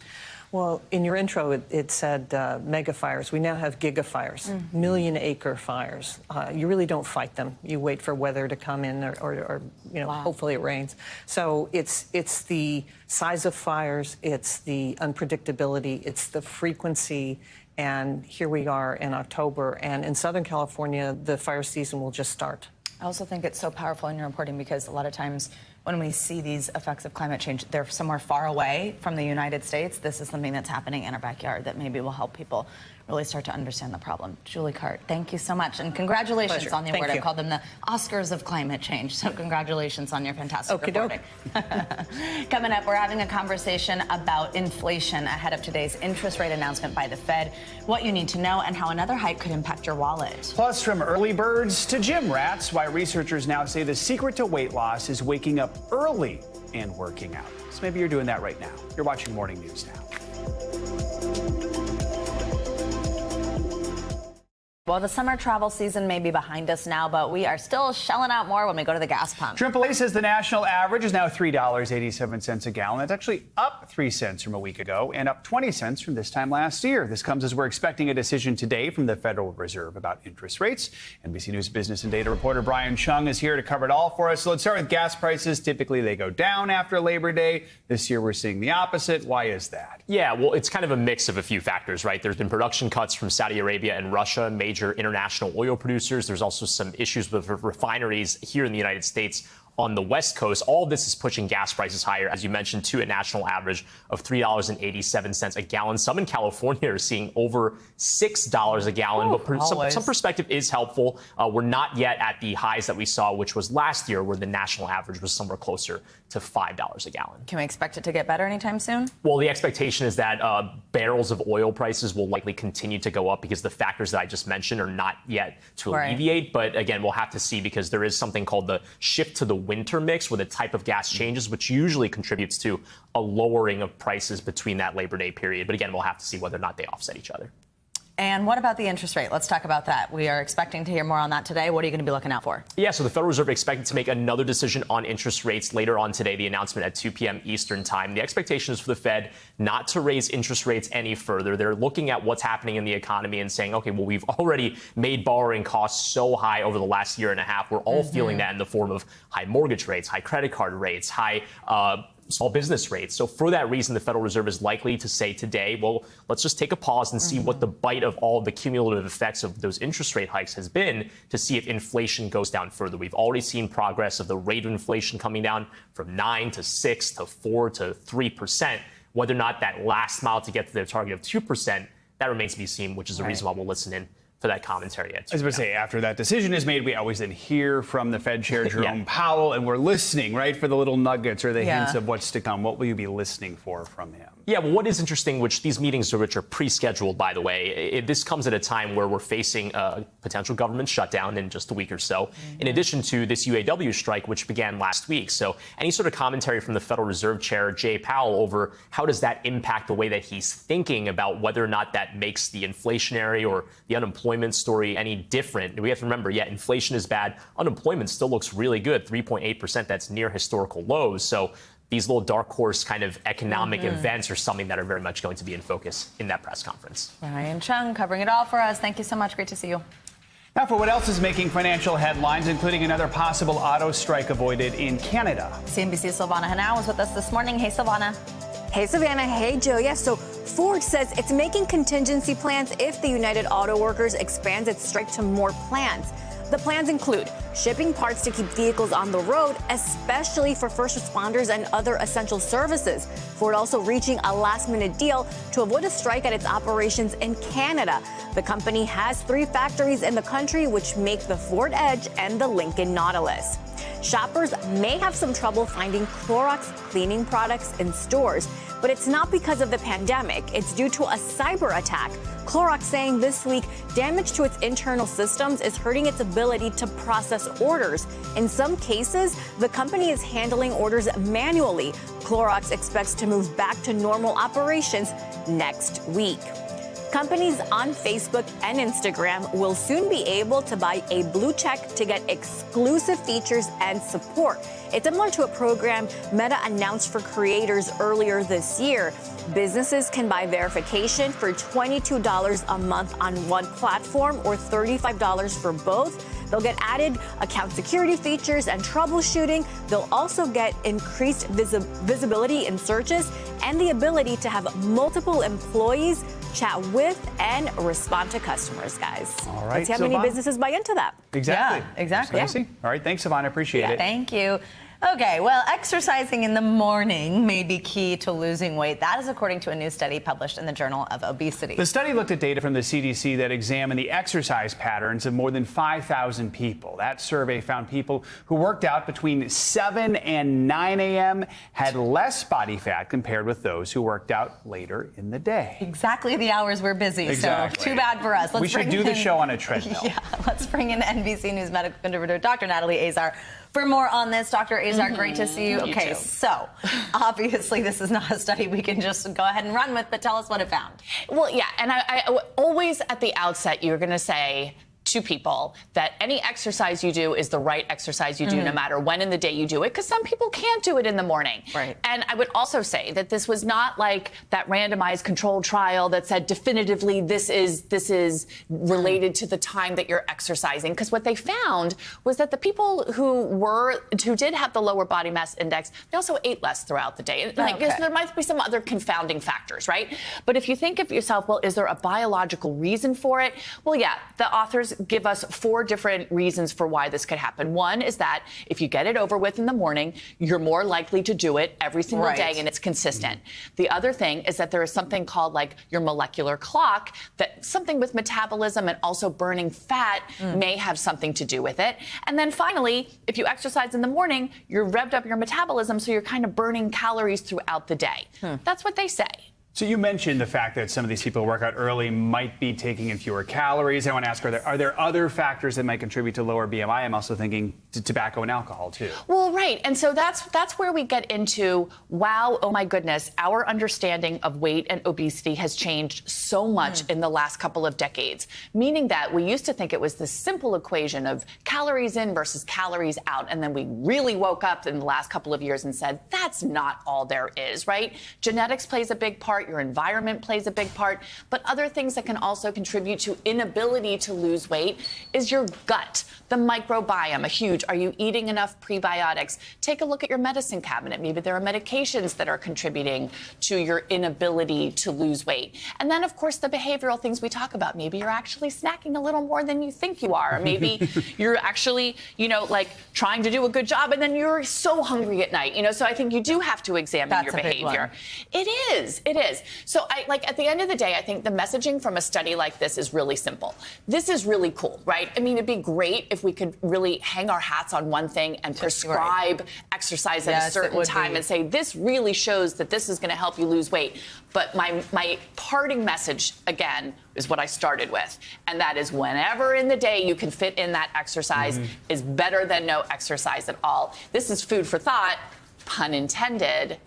S25: Well, in your intro, it said mega fires. We now have gigafires, million-acre fires. You really don't fight them. You wait for weather to come in, or hopefully it rains. So it's the size of fires, it's the unpredictability, it's the frequency. And here we are in October, and in Southern California, the fire season will just start.
S1: I also think it's so powerful in your reporting because a lot of times when we see these effects of climate change, they're somewhere far away from the United States. This is something that's happening in our backyard that maybe will help people really start to understand the problem. Julie Cart, thank you so much. And congratulations
S25: Pleasure.
S1: on the award. I call them the Oscars of climate change. So congratulations on your fantastic reporting. Coming up, we're having a conversation about inflation ahead of today's interest rate announcement by the Fed, what you need to know, and how another hike could impact your wallet.
S3: Plus, from early birds to gym rats, why researchers now say the secret to weight loss is waking up early and working out. So maybe you're doing that right now. You're watching Morning News Now.
S1: Well, the summer travel season may be behind us now, but we are still shelling out more when we go to the gas pump.
S3: AAA says the national average is now $3.87 a gallon. That's actually up 3 cents from a week ago and up 20 cents from this time last year. This comes as we're expecting a decision today from the Federal Reserve about interest rates. NBC News business and data reporter Brian Chung is here to cover it all for us. So let's start with gas prices. Typically, they go down after Labor Day. This year, we're seeing the opposite. Why is that?
S4: Yeah, well, it's kind of a mix of a few factors, right? There's been production cuts from Saudi Arabia and Russia, major international oil producers. There's also some issues with refineries here in the United States on the West Coast. All of this is pushing gas prices higher, as you mentioned, to a national average of $3.87 a gallon. Some in California are seeing over $6 a gallon, but some perspective is helpful. We're not yet at the highs that we saw, which was last year, where the national average was somewhere closer to $5 a gallon.
S1: Can we expect it to get better anytime soon?
S4: Well, the expectation is that barrels of oil prices will likely continue to go up because the factors that I just mentioned are not yet to alleviate. But again, we'll have to see, because there is something called the shift to the winter mix, where the type of gas changes, which usually contributes to a lowering of prices between that Labor Day period. But again, we'll have to see whether or not they offset each other.
S1: And what about the interest rate? Let's talk about that. We are expecting to hear more on that today. What are you going to be looking out for?
S4: Yeah, so the Federal Reserve expected to make another decision on interest rates later on today, the announcement at 2 p.m. Eastern time. The expectation is for the Fed not to raise interest rates any further. They're looking at what's happening in the economy and saying, okay, well, we've already made borrowing costs so high over the last year and a half. We're all feeling that in the form of high mortgage rates, high credit card rates, high small business rates. So for that reason, the Federal Reserve is likely to say today, well, let's just take a pause and see what the bite of all the cumulative effects of those interest rate hikes has been, to see if inflation goes down further. We've already seen progress of the rate of inflation coming down from 9 to 6 to 4 to 3%. Whether or not that last mile to get to their target of 2%, that remains to be seen, which is the reason why we'll listen in for that commentary. I was
S3: going to say, after that decision is made, we always then hear from the Fed Chair Jerome Powell, and we're listening, right, for the little nuggets or the hints of what's to come. What will you be listening for from him?
S4: Yeah, well, what is interesting, which these meetings, which are pre-scheduled, by the way, this comes at a time where we're facing a potential government shutdown in just a week or so, in addition to this UAW strike, which began last week. So any sort of commentary from the Federal Reserve Chair, Jay Powell, over how does that impact the way that he's thinking about whether or not that makes the inflationary or the unemployment story any different. We have to remember, inflation is bad. Unemployment still looks really good, 3.8%. That's near historical lows. So these little dark horse kind of economic events are something that are very much going to be in focus in that press conference.
S1: Ryan Chung covering it all for us. Thank you so much. Great to see you.
S3: Now for what else is making financial headlines, including another possible auto strike avoided in Canada.
S1: CNBC's Silvana Hanau was with us this morning. Hey, Silvana.
S5: Hey, Savannah. Hey, Joe. Yes, so Ford says it's making contingency plans if the United Auto Workers expands its strike to more plants. The plans include shipping parts to keep vehicles on the road, especially for first responders and other essential services. Ford also reaching a last-minute deal to avoid a strike at its operations in Canada. The company has 3 factories in the country, which make the Ford Edge and the Lincoln Nautilus. Shoppers may have some trouble finding Clorox cleaning products in stores, but it's not because of the pandemic. It's due to a cyber attack. Clorox saying this week damage to its internal systems is hurting its ability to process orders. In some cases, the company is handling orders manually. Clorox expects to move back to normal operations next week. Companies on Facebook and Instagram will soon be able to buy a blue check to get exclusive features and support. It's similar to a program Meta announced for creators earlier this year. Businesses can buy verification for $22 a month on one platform or $35 for both. They'll get added account security features and troubleshooting. They'll also get increased visibility in searches and the ability to have multiple employees chat with and respond to customers, guys.
S3: All right.
S5: Let's see how many businesses buy into that.
S3: Exactly.
S1: Yeah, exactly.
S3: Yeah. All right. Thanks, Savannah. Appreciate it.
S1: Thank you. Okay, well, exercising in the morning may be key to losing weight. That is according to a new study published in the Journal of Obesity.
S3: The study looked at data from the CDC that examined the exercise patterns of more than 5,000 people. That survey found people who worked out between 7 and 9 a.m. had less body fat compared with those who worked out later in the day.
S1: Exactly the hours we're busy,
S3: Exactly.
S1: So too bad for us.
S3: We should do the show on a treadmill.
S1: Yeah, let's bring in NBC News medical contributor Dr. Natalie Azar for more on this. Dr. Azar, great to see you. Okay, so obviously this is not a study we can just go ahead and run with, but tell us what it found.
S7: Well, yeah, and I always at the outset, you're going to say to people that any exercise you do is the right exercise you do no matter when in the day you do it, because some people can't do it in the morning.
S1: Right.
S7: And I would also say that this was not like that randomized controlled trial that said definitively this is related to the time that you're exercising, because what they found was that the people who did have the lower body mass index, they also ate less throughout the day. Like, there might be some other confounding factors, right? But if you think of yourself, well, is there a biological reason for it? Well, yeah, the authors give us 4 different reasons for why this could happen. One is that if you get it over with in the morning, you're more likely to do it every single day, and it's consistent. The other thing is that there is something called like your molecular clock, that something with metabolism and also burning fat may have something to do with it. And then finally, if you exercise in the morning, you're revved up your metabolism, so you're kind of burning calories throughout the day. That's what they say.
S3: So you mentioned the fact that some of these people who work out early might be taking in fewer calories. I want to ask, are there other factors that might contribute to lower BMI? I'm also thinking tobacco and alcohol, too.
S7: Well, right. And so that's where we get into, wow, oh my goodness, our understanding of weight and obesity has changed so much in the last couple of decades, meaning that we used to think it was this simple equation of calories in versus calories out. And then we really woke up in the last couple of years and said, that's not all there is, right? Genetics plays a big part. Your environment plays a big part, but other things that can also contribute to inability to lose weight is your gut, the microbiome, a huge. Are you eating enough prebiotics? Take a look at your medicine cabinet. Maybe there are medications that are contributing to your inability to lose weight. And then, of course, the behavioral things we talk about. Maybe you're actually snacking a little more than you think you are. Maybe you're actually, like trying to do a good job, and then you're so hungry at night. So I think you do have to examine your behavior. It is. So at the end of the day, I think the messaging from a study like this is really simple. This is really cool, right? I mean, it'd be great if we could really hang our hats on one thing and prescribe exercise at a certain time and say, this really shows that this is going to help you lose weight. But my parting message, again, is what I started with. And that is whenever in the day you can fit in that exercise is better than no exercise at all. This is food for thought, pun intended.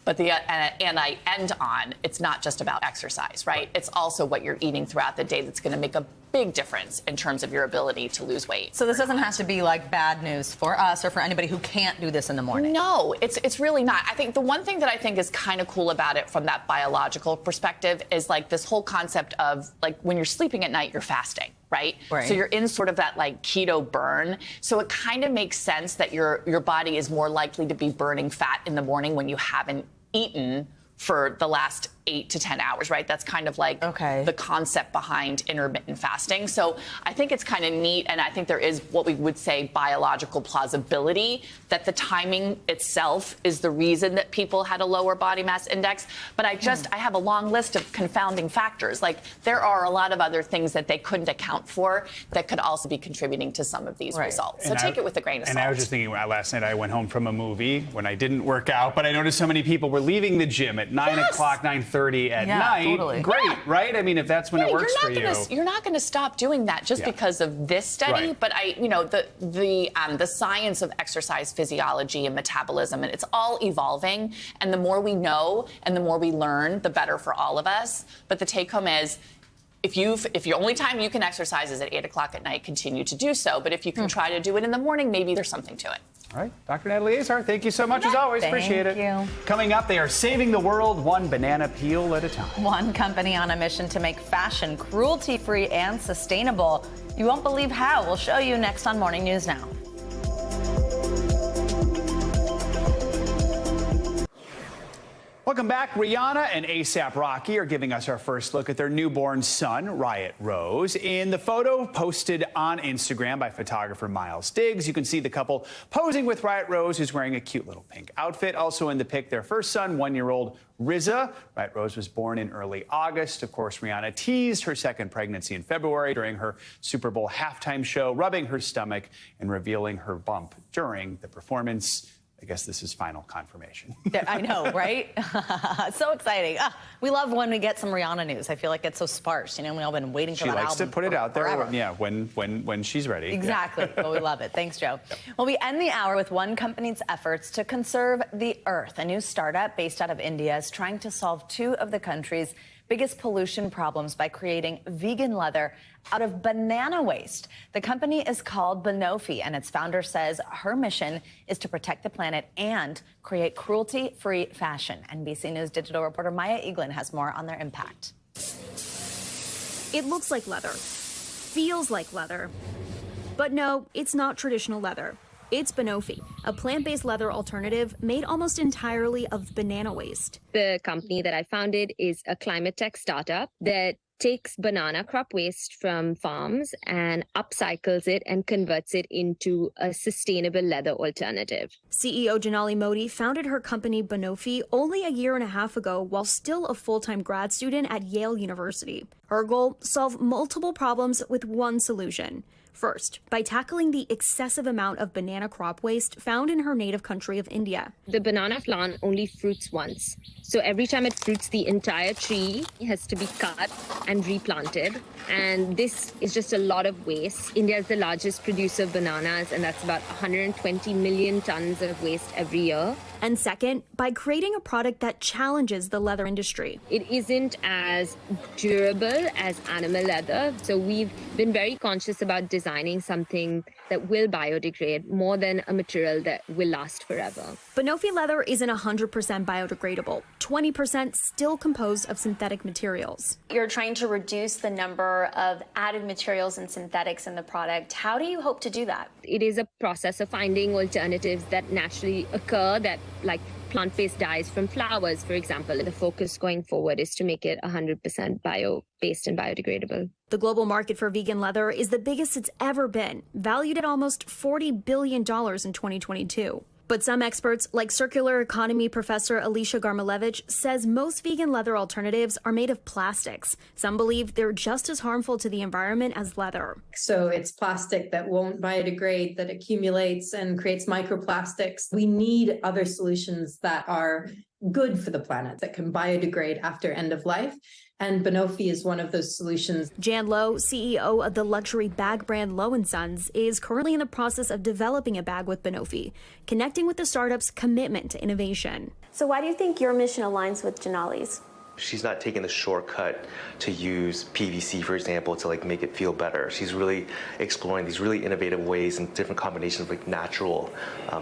S7: But and I end on, it's not just about exercise, right? It's also what you're eating throughout the day that's going to make a big difference in terms of your ability to lose weight.
S1: So this doesn't have to be like bad news for us or for anybody who can't do this in the morning.
S7: No, it's really not. I think the one thing that I think is kind of cool about it from that biological perspective is like this whole concept of like when you're sleeping at night, you're fasting. Right? So you're in sort of that like keto burn. So it kind of makes sense that your body is more likely to be burning fat in the morning when you haven't eaten for the last 8 to 10 hours, right? That's kind of like the concept behind intermittent fasting. So I think it's kind of neat, and I think there is what we would say biological plausibility that the timing itself is the reason that people had a lower body mass index. But I have a long list of confounding factors. Like there are a lot of other things that they couldn't account for that could also be contributing to some of these results. So take it with a grain of salt.
S3: And I was just thinking, last night I went home from a movie when I didn't work out, but I noticed so many people were leaving the gym at 9 o'clock, 9:30 at night. Totally. Great, right? I mean, if that's when it works for you.
S7: You're not going to stop doing that just because of this study. But the science of exercise physiology and metabolism, and it's all evolving. And the more we know and the more we learn, the better for all of us. But the take home is, If your only time you can exercise is at 8 o'clock at night, continue to do so. But if you can try to do it in the morning, maybe there's something to it.
S3: All right, Dr. Natalie Azar, thank you so much as always. Appreciate it.
S1: Thank you.
S3: Coming up, they are saving the world one banana peel at a time.
S1: One company on a mission to make fashion cruelty-free and sustainable. You won't believe how. We'll show you next on Morning News Now.
S3: Welcome back. Rihanna and A$AP Rocky are giving us our first look at their newborn son, Riot Rose. In the photo posted on Instagram by photographer Miles Diggs, you can see the couple posing with Riot Rose, who's wearing a cute little pink outfit. Also in the pic, their first son, 1-year-old Riza. Riot Rose was born in early August. Of course, Rihanna teased her second pregnancy in February during her Super Bowl halftime show, rubbing her stomach and revealing her bump during the performance. I guess this is final confirmation.
S1: I know, right? So exciting. We love when we get some Rihanna news. I feel like it's so sparse. You know, we've all been waiting for that album.
S3: She likes to put it out there.
S1: Forever.
S3: Yeah, when she's ready.
S1: Exactly.
S3: Yeah.
S1: Well, we love it. Thanks, Joe. Yep. Well, we end the hour with one company's efforts to conserve the earth. A new startup based out of India is trying to solve two of the country's biggest pollution problems by creating vegan leather out of banana waste. The company is called Banofi, and its founder says her mission is to protect the planet and create cruelty-free fashion. NBC News Digital reporter Maya Eaglin has more on their impact.
S8: It looks like leather, feels like leather, but no, it's not traditional leather. It's Banofi, a plant-based leather alternative made almost entirely of banana waste.
S9: The company that I founded is a climate tech startup that takes banana crop waste from farms and upcycles it and converts it into a sustainable leather alternative.
S8: CEO Janali Modi founded her company Banofi only a year and a half ago while still a full-time grad student at Yale University. Her goal, solve multiple problems with one solution. First, by tackling the excessive amount of banana crop waste found in her native country of India.
S9: The banana plant only fruits once. So every time it fruits, the entire tree has to be cut and replanted. And this is just a lot of waste. India is the largest producer of bananas, and that's about 120 million tons of waste every year.
S8: And second, by creating a product that challenges the leather industry.
S9: It isn't as durable as animal leather, so we've been very conscious about designing something that will biodegrade more than a material that will last forever.
S8: Banofi leather isn't 100% biodegradable, 20% still composed of synthetic materials. You're trying to reduce the number of added materials and synthetics in the product. How do you hope to do that?
S9: It is a process of finding alternatives that naturally occur, that like plant-based dyes from flowers, for example. The focus going forward is to make it 100% bio-based and biodegradable.
S8: The global market for vegan leather is the biggest it's ever been, valued at almost $40 billion in 2022. But some experts, like circular economy professor Alicia Garmalevich, says most vegan leather alternatives are made of plastics. Some believe they're just as harmful to the environment as leather.
S10: So it's plastic that won't biodegrade, that accumulates and creates microplastics. We need other solutions that are good for the planet, that can biodegrade after end of life. And Banofi is one of those solutions.
S8: Jan Lowe, CEO of the luxury bag brand Lowe & Sons, is currently in the process of developing a bag with Banofi, connecting with the startup's commitment to innovation. So why do you think your mission aligns with Janali's?
S12: She's not taking the shortcut to use PVC, for example, to like make it feel better. She's really exploring these really innovative ways and different combinations of like natural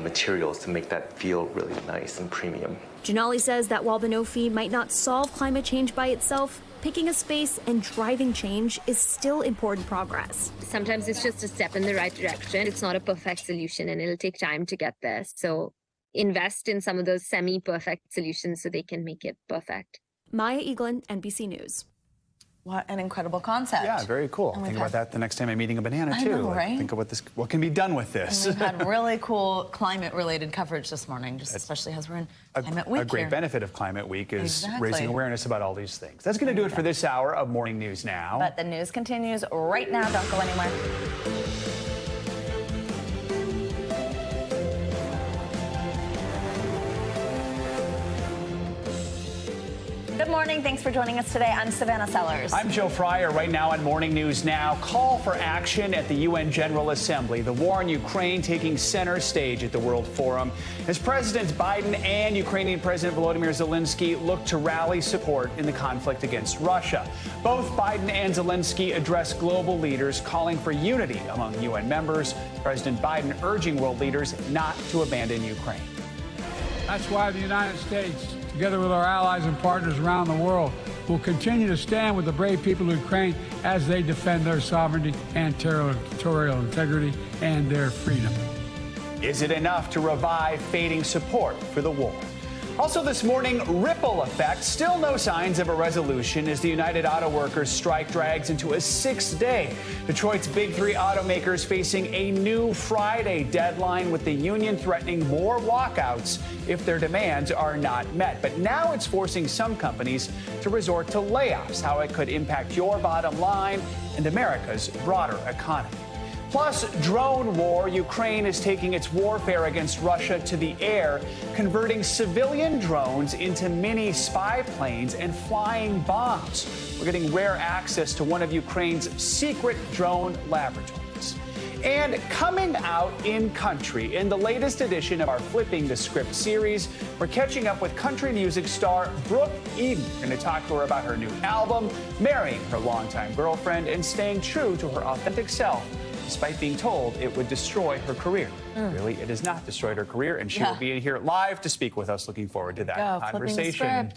S12: materials to make that feel really nice and premium.
S8: Janali says that while Banofi might not solve climate change by itself, picking a space and driving change is still important progress.
S9: Sometimes it's just a step in the right direction. It's not a perfect solution, and it'll take time to get there. So invest in some of those semi-perfect solutions so they can make it perfect.
S8: Maya Eaglin, NBC News.
S1: What an incredible concept.
S3: Yeah, very cool. Think about that the next time I'm eating a banana, too.
S1: I know, right?
S3: Think of what can be done with this.
S1: And we've had really cool climate-related coverage this morning, especially as we're in Climate Week.
S3: A great benefit of Climate Week is raising awareness about all these things. That's going to do it for this hour of Morning News Now.
S1: But the news continues right now. Don't go anywhere. Good morning. Thanks for joining us today. I'm Savannah Sellers.
S3: I'm Joe Fryer. Right now on Morning News Now, call for action at the UN General Assembly. The war in Ukraine taking center stage at the World Forum as President Biden and Ukrainian President Volodymyr Zelensky look to rally support in the conflict against Russia. Both Biden and Zelensky address global leaders calling for unity among UN members. President Biden urging world leaders not to abandon Ukraine.
S11: That's why the United States, together with our allies and partners around the world, will continue to stand with the brave people of Ukraine as they defend their sovereignty and territorial integrity and their freedom.
S3: Is it enough to revive fading support for the war? Also this morning, ripple effect. Still no signs of a resolution as the United Auto Workers strike drags into a 6th day. Detroit's big three automakers facing a new Friday deadline, with the union threatening more walkouts if their demands are not met. But now it's forcing some companies to resort to layoffs. How it could impact your bottom line and America's broader economy. Plus, drone war. Ukraine is taking its warfare against Russia to the air, converting civilian drones into mini spy planes and flying bombs. We're getting rare access to one of Ukraine's secret drone laboratories. And coming out in country, in the latest edition of our Flipping the Script series, we're catching up with country music star Brooke Eden. We're going to talk to her about her new album, marrying her longtime girlfriend, and staying true to her authentic self, despite being told it would destroy her career. Really, it has not destroyed her career, and she will be in here live to speak with us. Looking forward to that conversation.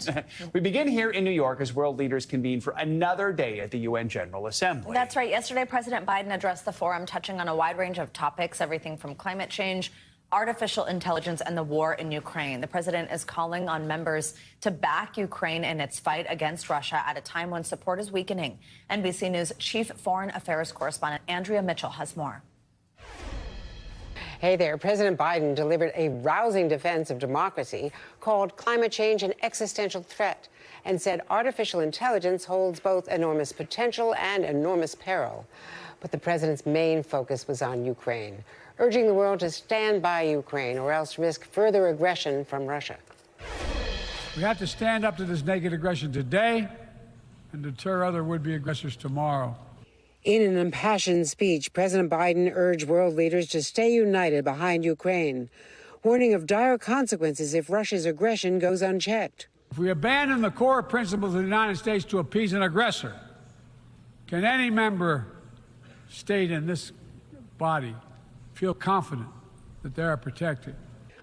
S3: We begin here in New York as world leaders convene for another day at the UN General Assembly.
S1: That's right. Yesterday, President Biden addressed the forum, touching on a wide range of topics, everything from climate change, artificial intelligence, and the war in Ukraine. The president is calling on members to back Ukraine in its fight against Russia at a time when support is weakening. NBC News Chief Foreign Affairs Correspondent Andrea Mitchell has more.
S13: Hey there. President Biden delivered a rousing defense of democracy, called climate change an existential threat, and said artificial intelligence holds both enormous potential and enormous peril. But the president's main focus was on Ukraine, urging the world to stand by Ukraine or else risk further aggression from Russia.
S11: We have to stand up to this naked aggression today and deter other would-be aggressors tomorrow.
S13: In an impassioned speech, President Biden urged world leaders to stay united behind Ukraine, warning of dire consequences if Russia's aggression goes unchecked.
S11: If we abandon the core principles of the United States to appease an aggressor, can any member state in this body feel confident that they are protected?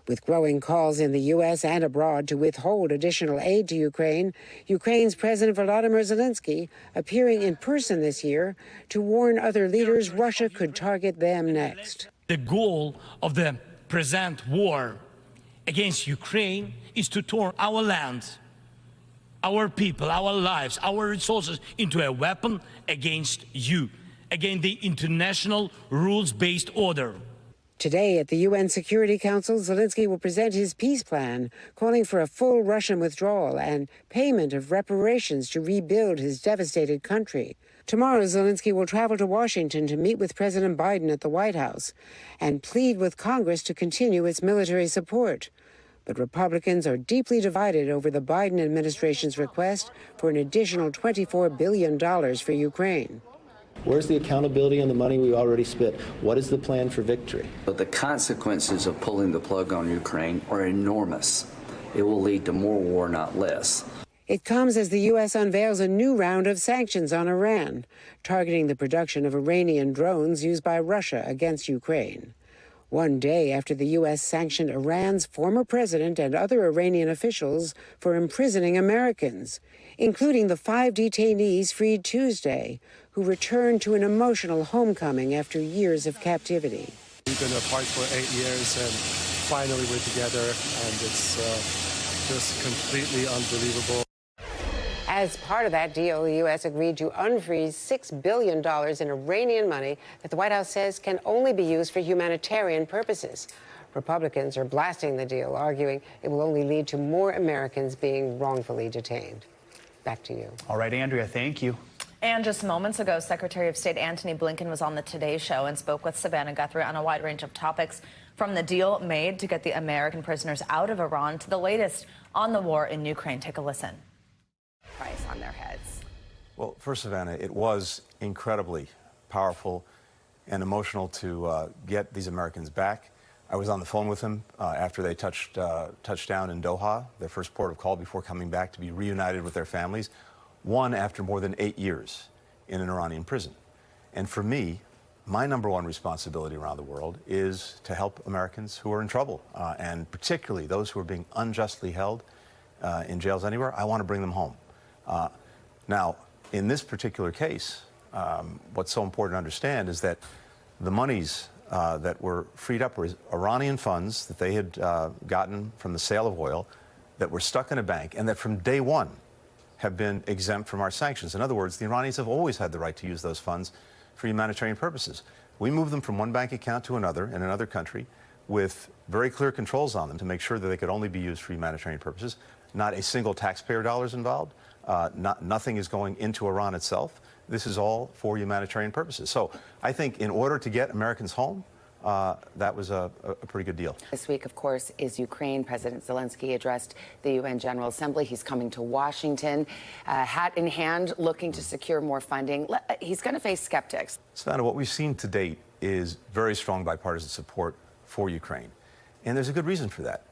S13: With growing calls in the U.S. and abroad to withhold additional aid to Ukraine, Ukraine's President Volodymyr Zelensky appearing in person this year to warn other leaders Russia could target them next.
S14: The goal of the present war against Ukraine is to turn our land, our people, our lives, our resources into a weapon against you, against the international rules-based order.
S13: Today at the UN Security Council, Zelensky will present his peace plan, calling for a full Russian withdrawal and payment of reparations to rebuild his devastated country. Tomorrow, Zelensky will travel to Washington to meet with President Biden at the White House and plead with Congress to continue its military support. But Republicans are deeply divided over the Biden administration's request for an additional $24 billion for Ukraine.
S15: Where's the accountability on the money we already spent? What is the plan for victory?
S16: But the consequences of pulling the plug on Ukraine are enormous. It will lead to more war, not less.
S13: It comes as the U.S. unveils a new round of sanctions on Iran, targeting the production of Iranian drones used by Russia against Ukraine. One day after the U.S. sanctioned Iran's former president and other Iranian officials for imprisoning Americans, including the 5 detainees freed Tuesday, who returned to an emotional homecoming after years of captivity.
S26: We've been apart for 8 years, and finally we're together, and it's just completely unbelievable.
S13: As part of that deal, the U.S. agreed to unfreeze $6 billion in Iranian money that the White House says can only be used for humanitarian purposes. Republicans are blasting the deal, arguing it will only lead to more Americans being wrongfully detained. Back to you.
S3: All right, Andrea, thank you.
S1: And just moments ago, Secretary of State Antony Blinken was on the Today Show and spoke with Savannah Guthrie on a wide range of topics, from the deal made to get the American prisoners out of Iran to the latest on the war in Ukraine. Take a listen.
S17: Well, first, Savannah, it was incredibly powerful and emotional to get these Americans back. I was on the phone with them after they touched down in Doha, their first port of call before coming back to be reunited with their families, one after more than 8 years in an Iranian prison. And for me, my #1 responsibility around the world is to help Americans who are in trouble, and particularly those who are being unjustly held in jails anywhere. I want to bring them home. Now, in this particular case, what's so important to understand is that the monies that were freed up were Iranian funds that they had gotten from the sale of oil that were stuck in a bank and that from day one have been exempt from our sanctions. In other words, the Iranians have always had the right to use those funds for humanitarian purposes. We moved them from one bank account to another in another country with very clear controls on them to make sure that they could only be used for humanitarian purposes. Not a single taxpayer dollar is involved. Nothing is going into Iran itself. This is all for humanitarian purposes. So I think in order to get Americans home, that was a pretty good deal.
S18: This week, of course, is Ukraine. President Zelensky addressed the UN General Assembly. He's coming to Washington, hat in hand, looking to secure more funding. He's going to face skeptics.
S17: Savannah, what we've seen to date is very strong bipartisan support for Ukraine. And there's a good reason for that.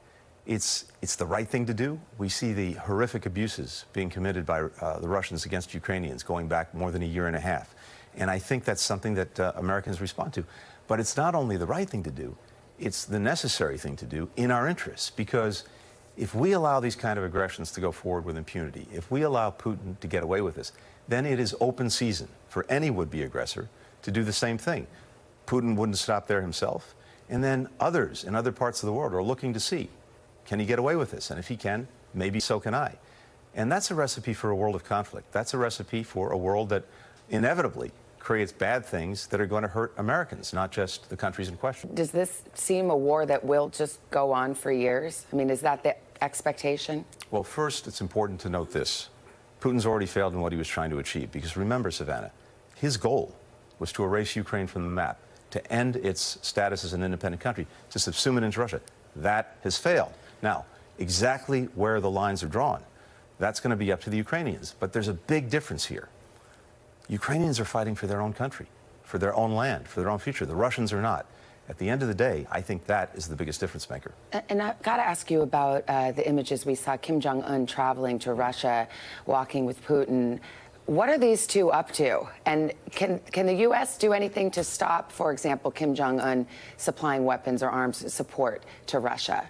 S17: It's the right thing to do. We see the horrific abuses being committed by the Russians against Ukrainians going back more than a year and a half. And I think that's something that Americans respond to. But it's not only the right thing to do, it's the necessary thing to do in our interests. Because if we allow these kind of aggressions to go forward with impunity, if we allow Putin to get away with this, then it is open season for any would-be aggressor to do the same thing. Putin wouldn't stop there himself. And then others in other parts of the world are looking to see, can he get away with this? And if he can, maybe so can I. And that's a recipe for a world of conflict. That's a recipe for a world that inevitably creates bad things that are going to hurt Americans, not just the countries in question.
S18: Does this seem a war that will just go on for years? I mean, is that the expectation?
S17: Well, first, it's important to note this. Putin's already failed in what he was trying to achieve. Because remember, Savannah, his goal was to erase Ukraine from the map, to end its status as an independent country, to subsume it into Russia. That has failed. Now, exactly where the lines are drawn, that's going to be up to the Ukrainians. But there's a big difference here. Ukrainians are fighting for their own country, for their own land, for their own future. The Russians are not. At the end of the day, I think that is the biggest difference maker.
S18: And I've got to ask you about the images we saw Kim Jong-un traveling to Russia, walking with Putin. What are these two up to? And can the U.S. do anything to stop, for example, Kim Jong-un supplying weapons or arms support to Russia?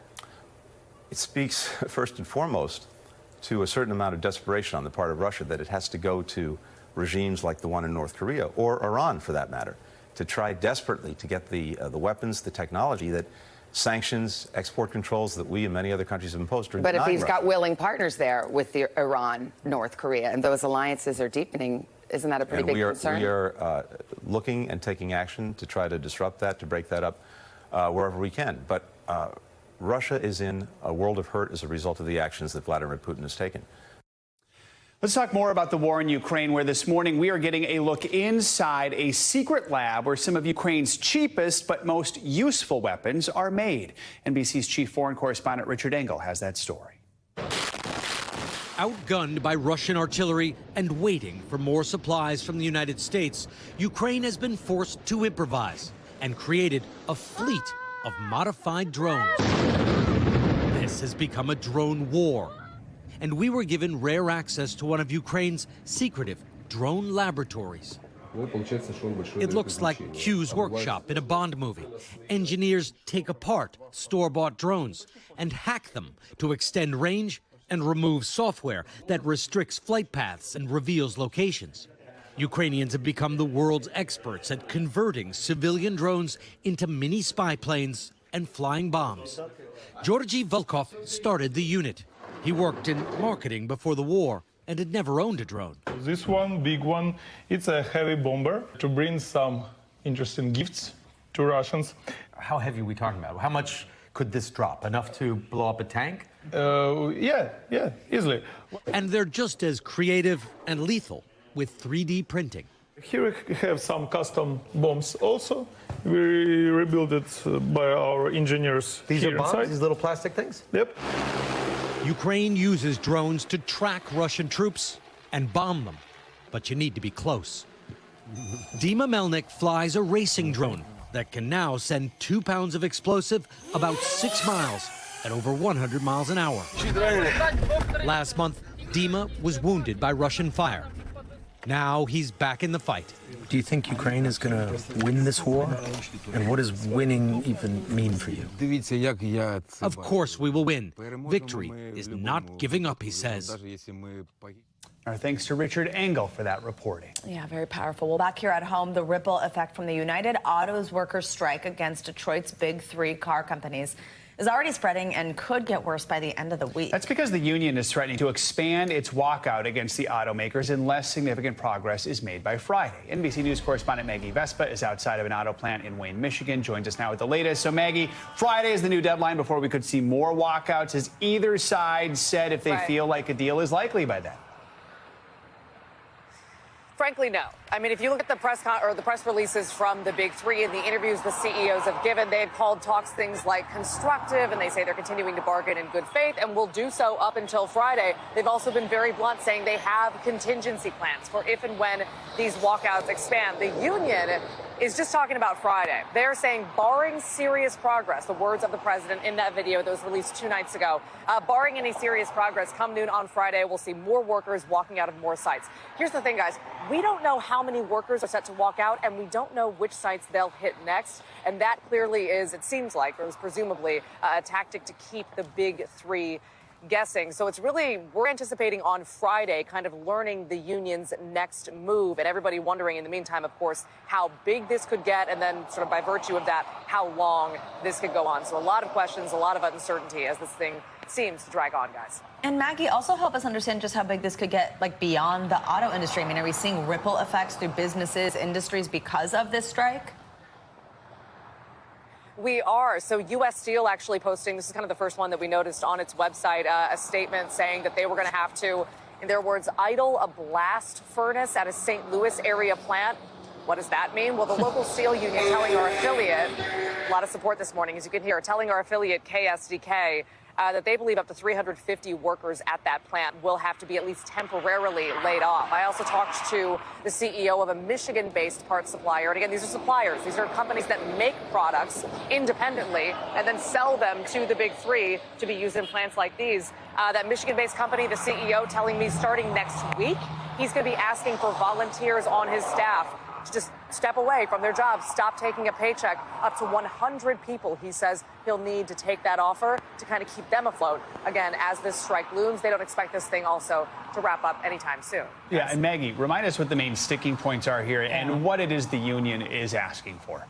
S17: It speaks, first and foremost, to a certain amount of desperation on the part of Russia that it has to go to regimes like the one in North Korea, or Iran for that matter, to try desperately to get the weapons, the technology that sanctions, export controls that we and many other countries have imposed.
S18: But if he's got willing partners there with Iran, North Korea, and those alliances are deepening, isn't that a pretty big concern?
S17: We are looking and taking action to try to disrupt that, to break that up wherever we can. But Russia is in a world of hurt as a result of the actions that Vladimir Putin has taken.
S3: Let's talk more about the war in Ukraine, where this morning we are getting a look inside a secret lab where some of Ukraine's cheapest but most useful weapons are made. NBC's chief foreign correspondent Richard Engel has that story.
S19: Outgunned by Russian artillery and waiting for more supplies from the United States, Ukraine has been forced to improvise and created a fleet of modified drones. This has become a drone war. And we were given rare access to one of Ukraine's secretive drone laboratories. It looks like Q's workshop in a Bond movie. Engineers take apart store-bought drones and hack them to extend range and remove software that restricts flight paths and reveals locations. Ukrainians have become the world's experts at converting civilian drones into mini spy planes and flying bombs. Georgy Volkov started the unit. He worked in marketing before the war and had never owned a drone.
S20: This one, big one, it's a heavy bomber to bring some interesting gifts to Russians.
S21: How heavy are we talking about? How much could this drop? Enough to blow up a tank?
S20: Yeah, easily.
S19: And they're just as creative and lethal with 3D printing.
S20: Here we have some custom bombs also. We rebuilt it by our engineers.
S21: These
S20: here
S21: are bombs,
S20: inside.
S21: these little plastic things?
S20: Yep.
S19: Ukraine uses drones to track Russian troops and bomb them. but you need to be close. Dima Melnick flies a racing drone that can now send 2 pounds of explosive about 6 miles at over 100 miles an hour. Last month, Dima was wounded by Russian fire. Now he's back in the fight.
S2: Do you think Ukraine is going to win this war? And what does winning even mean for you?
S19: Of course we will win. Victory is not giving up, he says.
S3: Our thanks to Richard Engel for that reporting.
S1: Yeah, very powerful. Well, back here at home, the ripple effect from the United Autos workers' strike against Detroit's big 3 car companies is already spreading and could get worse by the end of the week.
S3: That's because the union is threatening to expand its walkout against the automakers unless significant progress is made by Friday. NBC News correspondent Maggie Vespa is outside of an auto plant in Wayne, Michigan, joins us now with the latest. So, Maggie, Friday is the new deadline before we could see more walkouts. Has either side said if they feel like a deal is likely by then?
S6: Frankly, no. I mean, if you look at the press releases from the big 3 and the interviews the CEOs have given, they have called talks things like constructive, and they say they're continuing to bargain in good faith and will do so up until Friday. They've also been very blunt, saying they have contingency plans for if and when these walkouts expand. The union is just talking about Friday. They're saying, barring serious progress, the words of the president in that video that was released 2 nights ago, barring any serious progress, come noon on Friday, we'll see more workers walking out of more sites. Here's the thing, guys. We don't know how many workers are set to walk out, and we don't know which sites they'll hit next. And that clearly is, it seems like, or is presumably a tactic to keep the big 3 guessing. So it's really, we're anticipating on Friday kind of learning the union's next move, and everybody wondering in the meantime, of course, how big this could get, and then sort of by virtue of that, how long this could go on. So a lot of questions, a lot of uncertainty as this thing seems to drag on, guys.
S1: And Maggie, also help us understand just how big this could get, like, beyond the auto industry. I mean, are we seeing ripple effects through businesses, industries because of this strike?
S6: We are. So U.S. Steel actually posting, this is kind of the first one that we noticed on its website, a statement saying that they were going to have to, in their words, idle a blast furnace at a St. Louis area plant. What does that mean? Well, the local steel union telling our affiliate, a lot of support this morning, as you can hear, telling our affiliate KSDK that they believe up to 350 workers at that plant will have to be at least temporarily laid off. I also talked to the CEO of a Michigan-based parts supplier. And again, these are suppliers. These are companies that make products independently and then sell them to the big 3 to be used in plants like these. That Michigan-based company, the CEO telling me starting next week, he's going to be asking for volunteers on his staff to just step away from their jobs, stop taking a paycheck. Up to 100 people, he says, he'll need to take that offer to kind of keep them afloat. Again, as this strike looms, they don't expect this thing also to wrap up anytime soon.
S3: Yeah, and Maggie, remind us what the main sticking points are here and what it is the union is asking for.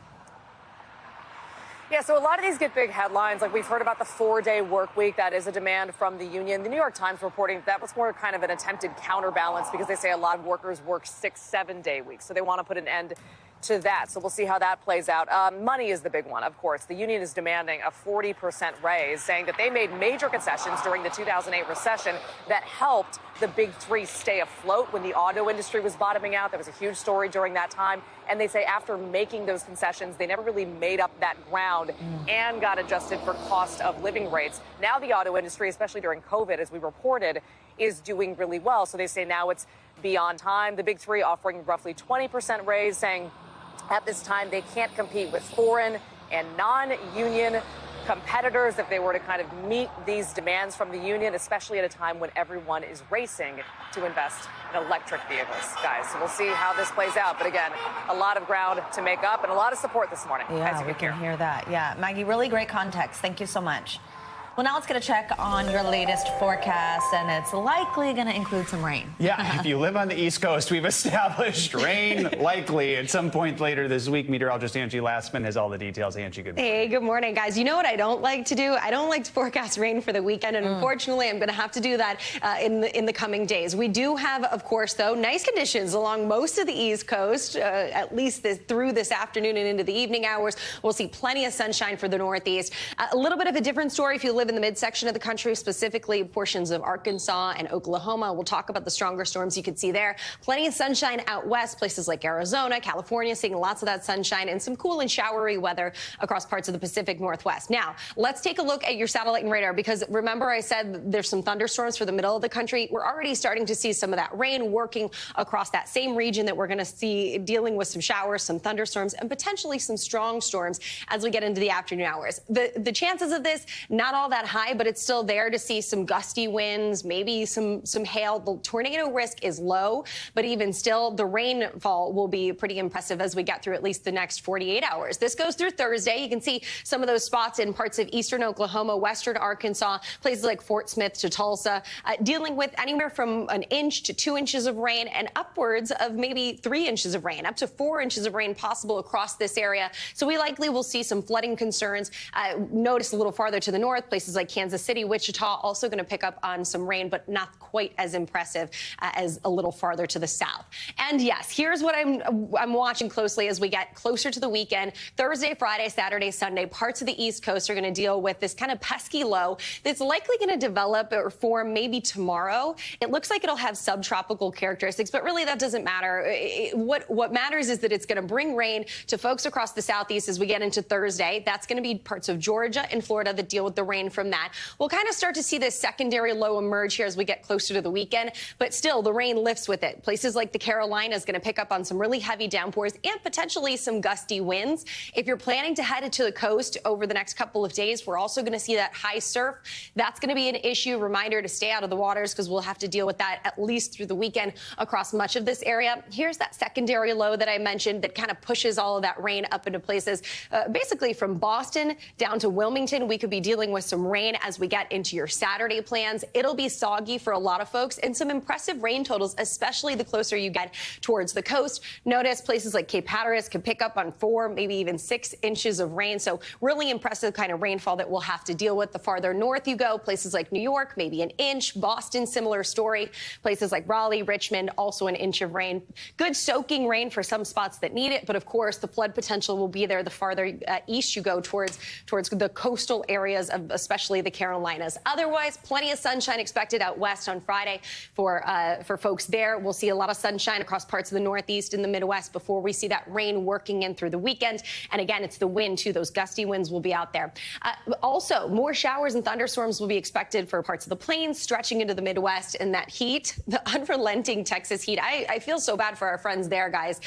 S6: Yeah, so a lot of these get big headlines. Like, we've heard about the 4-day work week. That is a demand from the union. The New York Times reporting that was more kind of an attempted counterbalance because they say a lot of workers work 6-7-day weeks. So they want to put an end to that. So we'll see how that plays out. Money is the big one, of course. The union is demanding a 40% raise, saying that they made major concessions during the 2008 recession that helped the big 3 stay afloat when the auto industry was bottoming out. There was a huge story during that time. And they say after making those concessions, they never really made up that ground and got adjusted for cost of living rates. Now the auto industry, especially during COVID, as we reported, is doing really well. So they say now it's beyond time. The big 3 offering roughly 20% raise, saying at this time they can't compete with foreign and non-union competitors if they were to kind of meet these demands from the union, especially at a time when everyone is racing to invest in electric vehicles, guys. So we'll see how this plays out. But again, a lot of ground to make up and a lot of support this morning.
S1: Yeah, we can hear that. Yeah, Maggie, really great context. Thank you so much. Well, now let's get a check on your latest forecast, and it's likely going to include some rain.
S3: Yeah, if you live on the East Coast, we've established rain likely at some point later this week. Meteorologist Angie Lastman has all the details. Angie, good morning.
S22: Hey, good morning, guys. You know what I don't like to do? I don't like to forecast rain for the weekend, and unfortunately, I'm going to have to do that in the coming days. We do have, of course, though, nice conditions along most of the East Coast, at least through this afternoon and into the evening hours. We'll see plenty of sunshine for the Northeast. A little bit of a different story if you live live in the midsection of the country, specifically portions of Arkansas and Oklahoma. We'll talk about the stronger storms you could see there. Plenty of sunshine out west, places like Arizona, California, seeing lots of that sunshine and some cool and showery weather across parts of the Pacific Northwest. Now, let's take a look at your satellite and radar, because remember I said there's some thunderstorms for the middle of the country. We're already starting to see some of that rain working across that same region that we're going to see dealing with some showers, some thunderstorms, and potentially some strong storms as we get into the afternoon hours. The chances of this, not all that high, but it's still there to see some gusty winds, maybe some hail. The tornado risk is low, but even still, the rainfall will be pretty impressive as we get through at least the next 48 hours. This goes through Thursday. You can see some of those spots in parts of eastern Oklahoma, western Arkansas, places like Fort Smith to Tulsa, dealing with anywhere from an inch to 2 inches of rain and upwards of maybe 3 inches of rain, up to 4 inches of rain possible across this area. So we likely will see some flooding concerns. Notice a little farther to the north, places like Kansas City, Wichita, also going to pick up on some rain, but not quite as impressive as a little farther to the south. And yes, here's what I'm watching closely as we get closer to the weekend. Thursday, Friday, Saturday, Sunday, parts of the East Coast are going to deal with this kind of pesky low that's likely going to develop or form maybe tomorrow. It looks like it'll have subtropical characteristics, but really that doesn't matter. What matters is that it's going to bring rain to folks across the southeast as we get into Thursday. That's going to be parts of Georgia and Florida that deal with the rain from that. We'll kind of start to see this secondary low emerge here as we get closer to the weekend, but still the rain lifts with it. Places like the Carolinas going to pick up on some really heavy downpours and potentially some gusty winds. If you're planning to head to the coast over the next couple of days, we're also going to see that high surf. That's going to be an issue. Reminder to stay out of the waters, because we'll have to deal with that at least through the weekend across much of this area. Here's that secondary low that I mentioned that kind of pushes all of that rain up into places basically from Boston down to Wilmington. We could be dealing with some rain as we get into your Saturday plans. It'll be soggy for a lot of folks and some impressive rain totals, especially the closer you get towards the coast. Notice places like Cape Hatteras could pick up on 4, maybe even 6 inches of rain. So really impressive kind of rainfall that we'll have to deal with. The farther north you go, places like New York, maybe an inch. Boston, similar story. Places like Raleigh, Richmond, also an inch of rain. Good soaking rain for some spots that need it. But of course, the flood potential will be there the farther east you go towards the coastal areas of especially the Carolinas. Otherwise, plenty of sunshine expected out west on Friday for folks there. We'll see a lot of sunshine across parts of the Northeast and the Midwest before we see that rain working in through the weekend. And again, it's the wind, too. Those gusty winds will be out there. Also, more showers and thunderstorms will be expected for parts of the plains, stretching into the Midwest. And that heat, the unrelenting Texas heat, I feel so bad for our friends there, guys.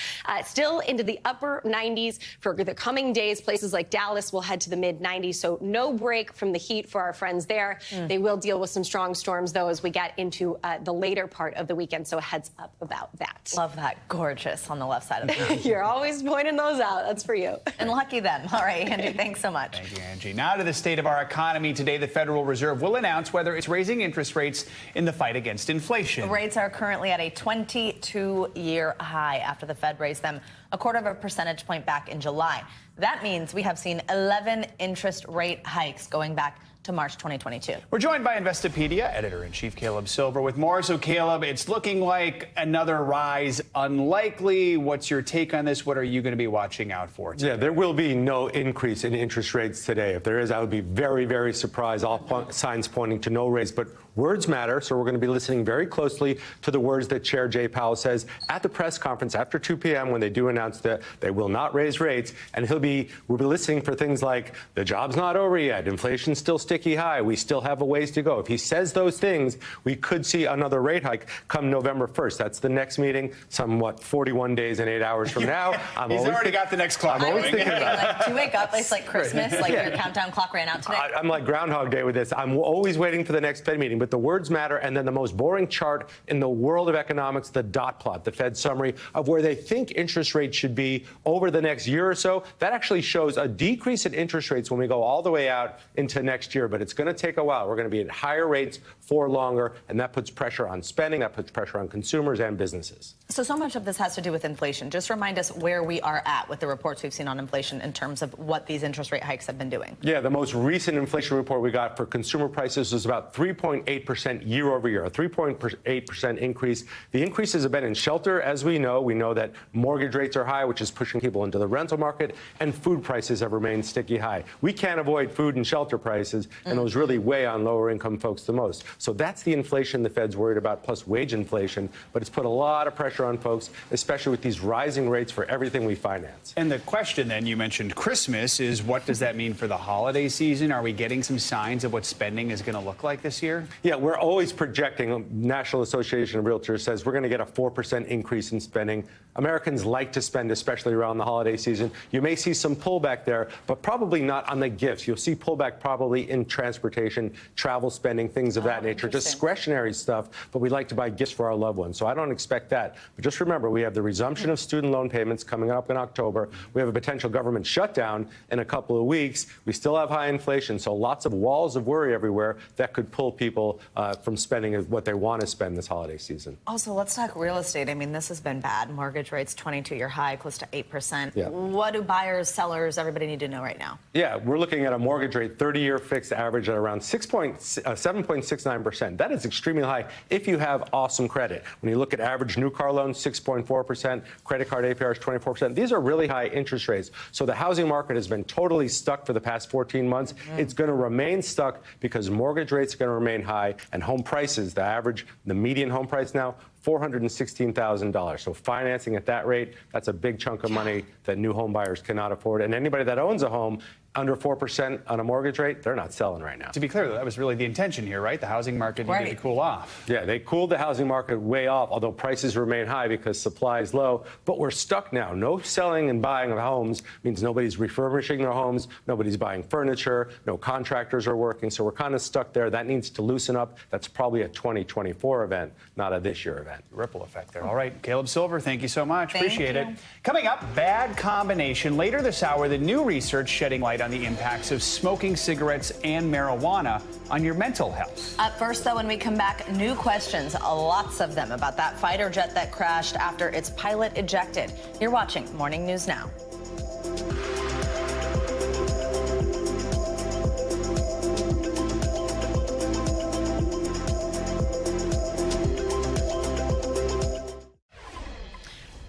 S22: Still into the upper 90s for the coming days. Places like Dallas will head to the mid-90s. So no break from the heat for our friends there. They will deal with some strong storms, though, as we get into the later part of the weekend. So a heads up about that.
S1: Love that. Gorgeous on the left side of the mountain.
S22: You're always pointing those out. That's for you.
S1: And lucky them. All right, Angie, thanks so much.
S3: Thank you, Angie. Now to the state of our economy. Today, the Federal Reserve will announce whether it's raising interest rates in the fight against inflation.
S1: Rates are currently at a 22-year high after the Fed raised them 0.25 percentage point back in July. That means we have seen 11 interest rate hikes going back to March 2022.
S3: We're joined by Investopedia editor-in-chief Caleb Silver with more. So, Caleb, it's looking like another rise unlikely. What's your take on this? What are you going to be watching out for today?
S4: Yeah, there will be no increase in interest rates today. If there is, I would be very, very surprised. All signs pointing to no raise. But words matter, so we're going to be listening very closely to the words that Chair Jay Powell says at the press conference after 2 p.m. when they do announce that they will not raise rates. And we'll be listening for things like the job's not over yet, inflation's still sticky high, we still have a ways to go. If he says those things, we could see another rate hike come November 1st. That's the next meeting, 41 days and 8 hours from now.
S3: He's already got the next clock.
S4: I'm always thinking about
S1: it. Do you wake up, it's like Christmas, like your countdown clock ran out today?
S4: I'm like Groundhog Day with this. I'm always waiting for the next Fed meeting, but the words matter. And then the most boring chart in the world of economics, the dot plot, the Fed summary of where they think interest rates should be over the next year or so. That actually shows a decrease in interest rates when we go all the way out into next year, but it's going to take a while. We're going to be at higher rates for longer, and that puts pressure on spending, that puts pressure on consumers and businesses.
S1: So much of this has to do with inflation. Just remind us where we are at with the reports we've seen on inflation in terms of what these interest rate hikes have been doing.
S4: Yeah, the most recent inflation report we got for consumer prices was about 3.8% year over year, a 3.8% increase. The increases have been in shelter, as we know. We know that mortgage rates are high, which is pushing people into the rental market, and food prices have remained sticky high. We can't avoid food and shelter prices, and those really weigh on lower income folks the most. So that's the inflation the Fed's worried about, plus wage inflation. But it's put a lot of pressure on folks, especially with these rising rates for everything we finance.
S3: And the question then, you mentioned Christmas, is what does that mean for the holiday season? Are we getting some signs of what spending is going to look like this year?
S4: Yeah, we're always projecting. National Association of Realtors says we're going to get a 4% increase in spending. Americans like to spend, especially around the holiday season. You may see some pullback there, but probably not on the gifts. You'll see pullback probably in transportation, travel spending, things of that nature, discretionary stuff, but we like to buy gifts for our loved ones. So I don't expect that. But just remember, we have the resumption of student loan payments coming up in October. We have a potential government shutdown in a couple of weeks. We still have high inflation, so lots of walls of worry everywhere that could pull people from spending what they want to spend this holiday season.
S1: Also, let's talk real estate. I mean, this has been bad. Mortgage rates 22-year high, close to 8%.
S4: Yeah.
S1: What do buyers, sellers, everybody need to know right now?
S4: Yeah, we're looking at a mortgage rate, 30-year fixed average at around 7.69%. That is extremely high if you have awesome credit. When you look at average new car loans, 6.4%, credit card APRs, 24%. These are really high interest rates. So the housing market has been totally stuck for the past 14 months. It's going to remain stuck because mortgage rates are going to remain high, and home prices, the median home price now, $416,000. So financing at that rate, that's a big chunk of money that new home buyers cannot afford. And anybody that owns a home under 4% on a mortgage rate, they're not selling right now.
S3: To be clear, that was really the intention here, right? The housing market needed to cool off.
S4: Yeah, they cooled the housing market way off, although prices remain high because supply is low. But we're stuck now. No selling and buying of homes means nobody's refurbishing their homes, nobody's buying furniture, no contractors are working. So we're kind of stuck there. That needs to loosen up. That's probably a 2024 event, not a this year event.
S3: Ripple effect there. All right, Caleb Silver, thank you so much. Appreciate
S1: you.
S3: it. Coming up, bad combination. Later this hour, the new research shedding light on the impacts of smoking cigarettes and marijuana on your mental health.
S1: Up first, though, when we come back, new questions, lots of them, about that fighter jet that crashed after its pilot ejected. You're watching Morning News Now.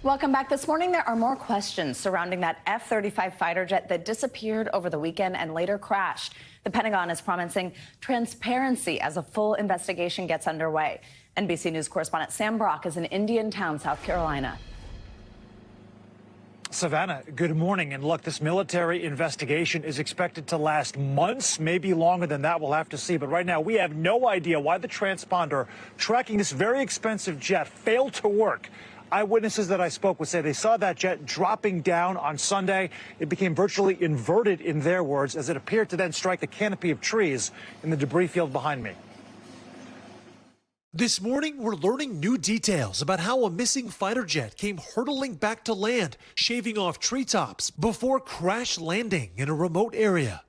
S1: Welcome back. This morning, there are more questions surrounding that F-35 fighter jet that disappeared over the weekend and later crashed. The Pentagon is promising transparency as a full investigation gets underway. NBC News correspondent Sam Brock is in Indiantown, South Carolina.
S5: Savannah, good morning. And look, this military investigation is expected to last months, maybe longer than that. We'll have to see. But right now, we have no idea why the transponder tracking this very expensive jet failed to work. Eyewitnesses that I spoke with say they saw that jet dropping down on Sunday. It became virtually inverted, in their words, as it appeared to then strike the canopy of trees in the debris field behind me.
S7: This morning, we're learning new details about how a missing fighter jet came hurtling back to land, shaving off treetops before crash landing in a remote area.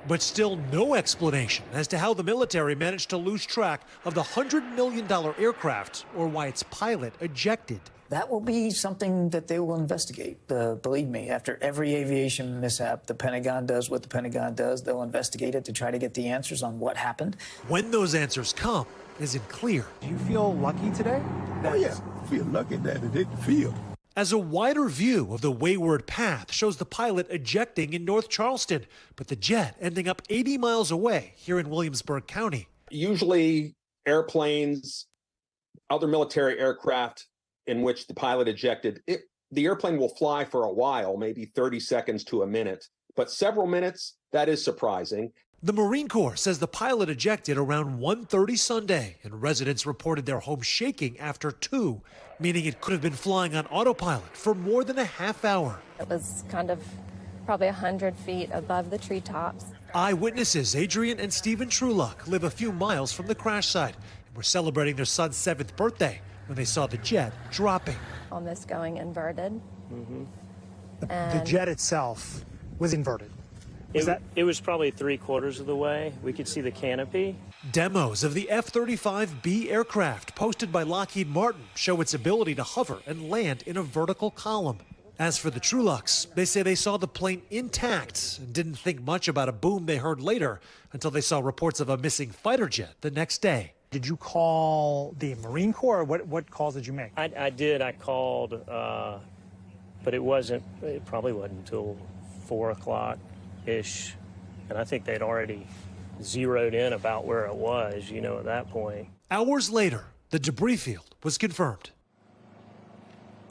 S7: But still no explanation as to how the military managed to lose track of the $100 million aircraft or why its pilot ejected.
S10: That will be something that they will investigate. Believe me, after every aviation mishap, the Pentagon does what the Pentagon does. They'll investigate it to try to get the answers on what happened.
S7: When those answers come isn't clear.
S5: Do you feel lucky today?
S23: Oh, yeah. I feel lucky that it hit the field.
S7: As a wider view of the wayward path shows the pilot ejecting in North Charleston, but the jet ending up 80 miles away here in Williamsburg County.
S24: Usually airplanes, other military aircraft in which the pilot ejected, the airplane will fly for a while, maybe 30 seconds to a minute, but several minutes, that is surprising.
S7: The Marine Corps says the pilot ejected around 1:30 Sunday, and residents reported their home shaking after 2, meaning it could have been flying on autopilot for more than a half hour.
S25: It was kind of probably 100 feet above the treetops.
S7: Eyewitnesses Adrian and Stephen Trueluck live a few miles from the crash site and were celebrating their son's 7th birthday when they saw the jet dropping.
S25: Almost going inverted.
S5: The jet itself was inverted.
S27: It was probably 3/4 of the way. We could see the canopy.
S7: Demos of the F-35B aircraft posted by Lockheed Martin show its ability to hover and land in a vertical column. As for the Truelucks, they say they saw the plane intact and didn't think much about a boom they heard later until they saw reports of a missing fighter jet the next day.
S5: Did you call the Marine Corps? Or what calls did you make?
S27: I did. I called, but it probably wasn't until 4 o'clock-ish. And I think they'd already zeroed in about where it was, at that point.
S7: Hours later, the debris field was confirmed.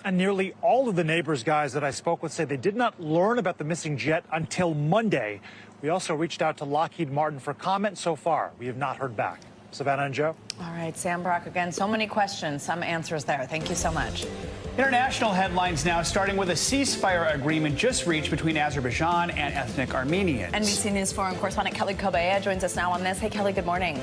S5: And nearly all of the neighbors, guys, that I spoke with say they did not learn about the missing jet until Monday. We also reached out to Lockheed Martin for comment. So far, we have not heard back. Savannah and Joe.
S1: All right, Sam Brock, again, so many questions, some answers there. Thank you so much.
S3: International headlines now, starting with a ceasefire agreement just reached between Azerbaijan and ethnic Armenians.
S1: NBC News foreign correspondent Kelly Kobea joins us now on this. Hey, Kelly, good morning.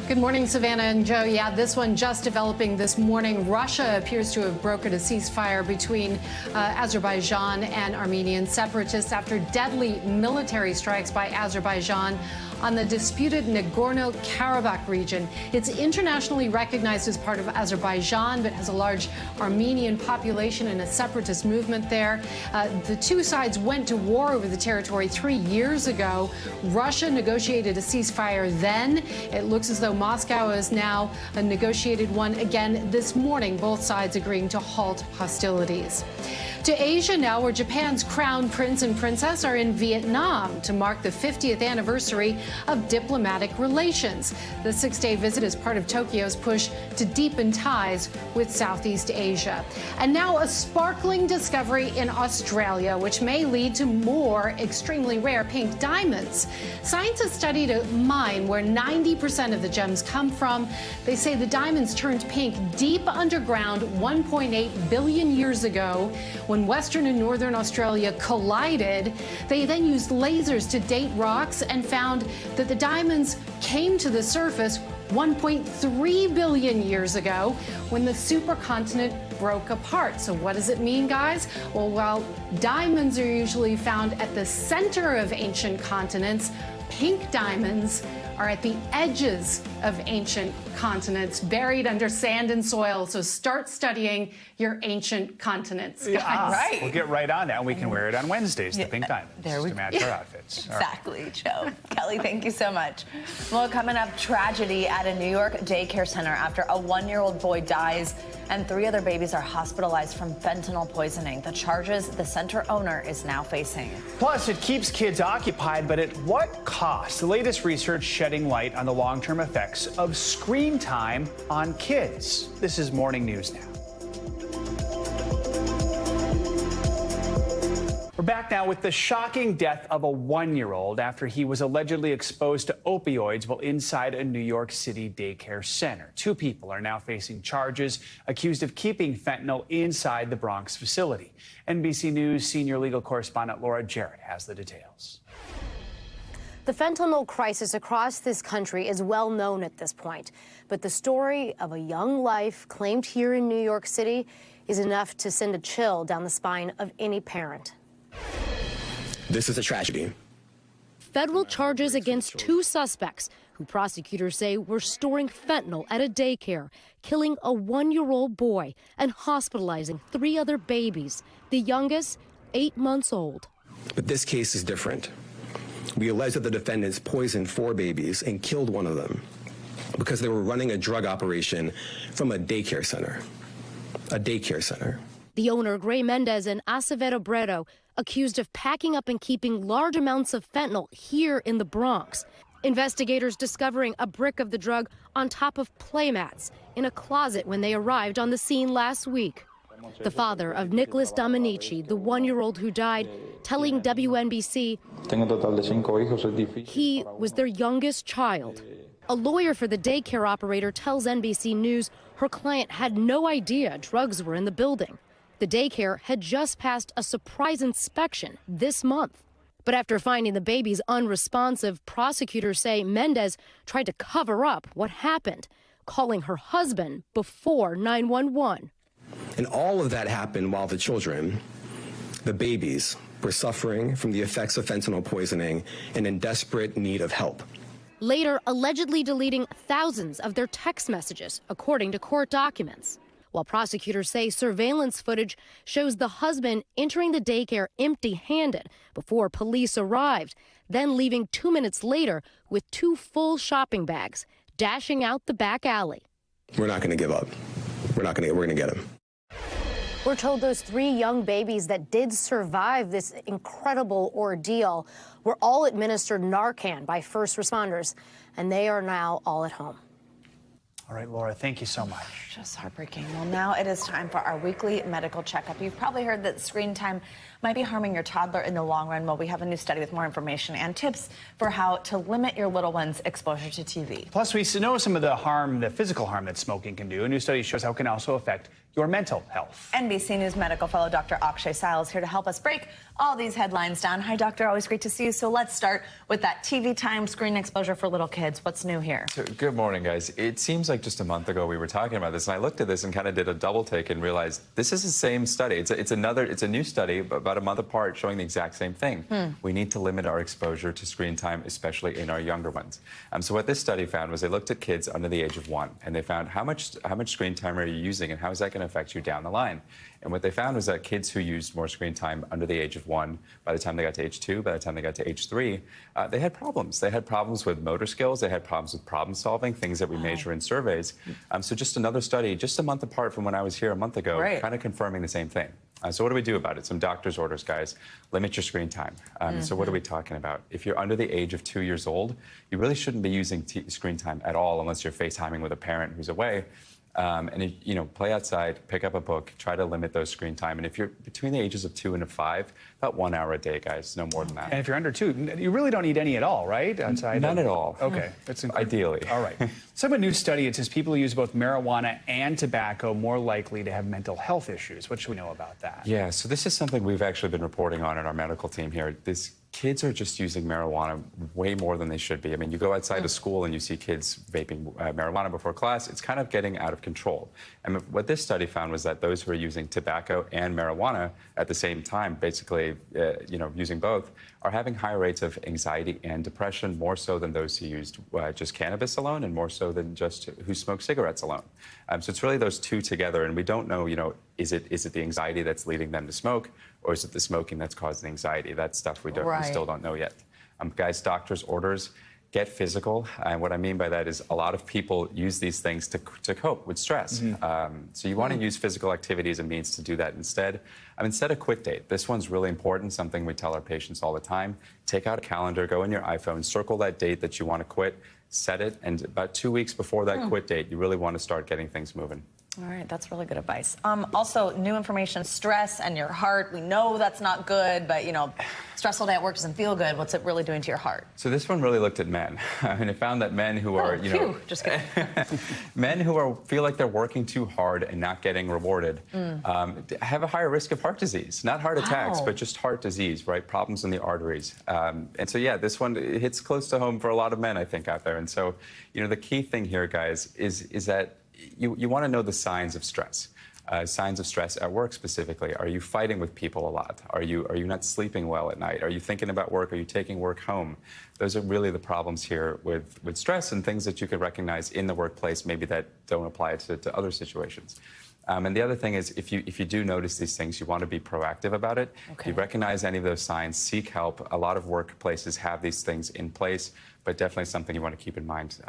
S8: Good morning, Savannah and Joe. Yeah, this one just developing this morning. Russia appears to have brokered a ceasefire between Azerbaijan and Armenian separatists after deadly military strikes by Azerbaijan on the disputed Nagorno-Karabakh region. It's internationally recognized as part of Azerbaijan, but has a large Armenian population and a separatist movement there. The two sides went to war over the territory 3 years ago. Russia negotiated a ceasefire then. It looks as though Moscow has now negotiated one again this morning, both sides agreeing to halt hostilities. To Asia now, where Japan's crown prince and princess are in Vietnam to mark the 50th anniversary of diplomatic relations. The 6-day visit is part of Tokyo's push to deepen ties with Southeast Asia. And now a sparkling discovery in Australia, which may lead to more extremely rare pink diamonds. Scientists studied a mine where 90% of the gems come from. They say the diamonds turned pink deep underground 1.8 billion years ago. When Western and Northern Australia collided, they then used lasers to date rocks and found that the diamonds came to the surface 1.3 billion years ago when the supercontinent broke apart. So what does it mean, guys? Well, while diamonds are usually found at the center of ancient continents, pink diamonds are at the edges of ancient continents, buried under sand and soil. So start studying your ancient continents.
S3: Yeah,
S1: right.
S3: We'll get right on that, and we can wear it on Wednesdays, the pink diamonds,
S1: there we
S3: to match our outfits.
S1: Exactly, Joe. Kelly, thank you so much. Well, coming up, tragedy at a New York daycare center after a 1-year-old boy dies and 3 other babies are hospitalized from fentanyl poisoning. The charges the center owner is now facing.
S3: Plus, it keeps kids occupied, but at what cost? The latest research shedding light on the long-term effects of screen time on kids. This is Morning News Now. We're back now with the shocking death of a 1-year-old after he was allegedly exposed to opioids while inside a New York City daycare center. 2 people are now facing charges accused of keeping fentanyl inside the Bronx facility. NBC News senior legal correspondent Laura Jarrett has the details.
S9: The fentanyl crisis across this country is well known at this point, but the story of a young life claimed here in New York City is enough to send a chill down the spine of any parent.
S11: This is a tragedy.
S9: Federal charges against 2 suspects who prosecutors say were storing fentanyl at a daycare, killing a 1-year-old boy and hospitalizing 3 other babies, the youngest 8 months old.
S11: But this case is different. We allege that the defendants poisoned 4 babies and killed one of them because they were running a drug operation from a daycare center. A daycare center.
S9: The owner, Gray Mendez and Acevedo Brito, accused of packing up and keeping large amounts of fentanyl here in the Bronx. Investigators discovering a brick of the drug on top of playmats in a closet when they arrived on the scene last week. The father of Nicholas Dominici, the 1-year-old who died, telling WNBC he was their youngest child. A lawyer for the daycare operator tells NBC News her client had no idea drugs were in the building. The daycare had just passed a surprise inspection this month. But after finding the babies unresponsive, prosecutors say Mendez tried to cover up what happened, calling her husband before 911.
S11: And all of that happened while the children, the babies, were suffering from the effects of fentanyl poisoning and in desperate need of help.
S9: Later, allegedly deleting thousands of their text messages, according to court documents. While prosecutors say surveillance footage shows the husband entering the daycare empty-handed before police arrived, then leaving 2 minutes later with 2 full shopping bags, dashing out the back alley.
S11: We're not going to give up. We're going to get him.
S9: We're told those 3 young babies that did survive this incredible ordeal were all administered Narcan by first responders, and they are now all at home.
S3: All right, Laura, thank you so much.
S1: Just heartbreaking. Well, now it is time for our weekly medical checkup. You've probably heard that screen time might be harming your toddler in the long run. Well, we have a new study with more information and tips for how to limit your little one's exposure to TV.
S3: Plus, we know some of the harm, the physical harm that smoking can do. A new study shows how it can also affect your mental health.
S1: NBC News medical fellow Dr. Akshay Sal is here to help us break all these headlines down. Hi, doctor. Always great to see you. So let's start with that TV time, screen exposure for little kids. What's new here?
S12: So, good morning, guys. It seems like just a month ago we were talking about this, and I looked at this and kind of did a double take and realized this is the same study. It's a new study about a month apart showing the exact same thing. We need to limit our exposure to screen time, especially in our younger ones. So what this study found was they looked at kids under the age of 1, and they found how much screen time are you using and how is that going to affect you down the line. And what they found was that kids who used more screen time under the age of 1, by the time they got to age 2, by the time they got to age 3, they had problems. They had problems with motor skills. They had problems with problem solving, things that we measure in surveys. So just another study, just a month apart from when I was here a month ago, kind of confirming the same thing. So what do we do about it? Some doctor's orders, guys. Limit your screen time. So what are we talking about? If you're under the age of 2 years old, you really shouldn't be using screen time at all unless you're FaceTiming with a parent who's away. And play outside, pick up a book, try to limit those screen time. And if you're between the ages of 2 and 5, about 1 hour a day, guys, no more than that.
S3: And if you're under 2, you really don't need any at all, right? Outside.
S12: None at all.
S3: Okay, that's
S12: ideally.
S3: All right. Some a new study. It says people who use both marijuana and tobacco more likely to have mental health issues. What should we know about that?
S12: Yeah, so this is something we've actually been reporting on in our medical team here. Kids are just using marijuana way more than they should be. I mean, you go outside of school and you see kids vaping marijuana before class. It's kind of getting out of control. And what this study found was that those who are using tobacco and marijuana at the same time, basically, using both, are having higher rates of anxiety and depression, more so than those who used just cannabis alone and more so than just who smoke cigarettes alone. So it's really those two together, and we don't know, is it the anxiety that's leading them to smoke, or is it the smoking that's causing anxiety? That's stuff we still don't know yet. Guys, doctor's orders, get physical. And what I mean by that is a lot of people use these things to cope with stress. So you want to use physical activity as a means to do that instead. Set a quit date. This one's really important, something we tell our patients all the time. Take out a calendar, go in your iPhone, circle that date that you want to quit, set it, and about 2 weeks before that quit date, you really want to start getting things moving.
S1: All right, that's really good advice. Also, new information, stress and your heart. We know that's not good, but, stressful day at work doesn't feel good. What's it really doing to your heart?
S12: So this one really looked at men. And it found that men who are,
S1: just kidding.
S12: men who feel like they're working too hard and not getting rewarded have a higher risk of heart disease. Not heart attacks, but just heart disease, right? Problems in the arteries. And so, yeah, this one hits close to home for a lot of men, I think, out there. And so, the key thing here, guys, is that you want to know the signs of stress. Signs of stress at work specifically. Are you fighting with people a lot? Are you not sleeping well at night? Are you thinking about work? Are you taking work home? Those are really the problems here with stress and things that you could recognize in the workplace, maybe that don't apply to other situations. And the other thing is, if you do notice these things, you want to be proactive about it. If you recognize any of those signs, seek help. A lot of workplaces have these things in place, but definitely something you want to keep in mind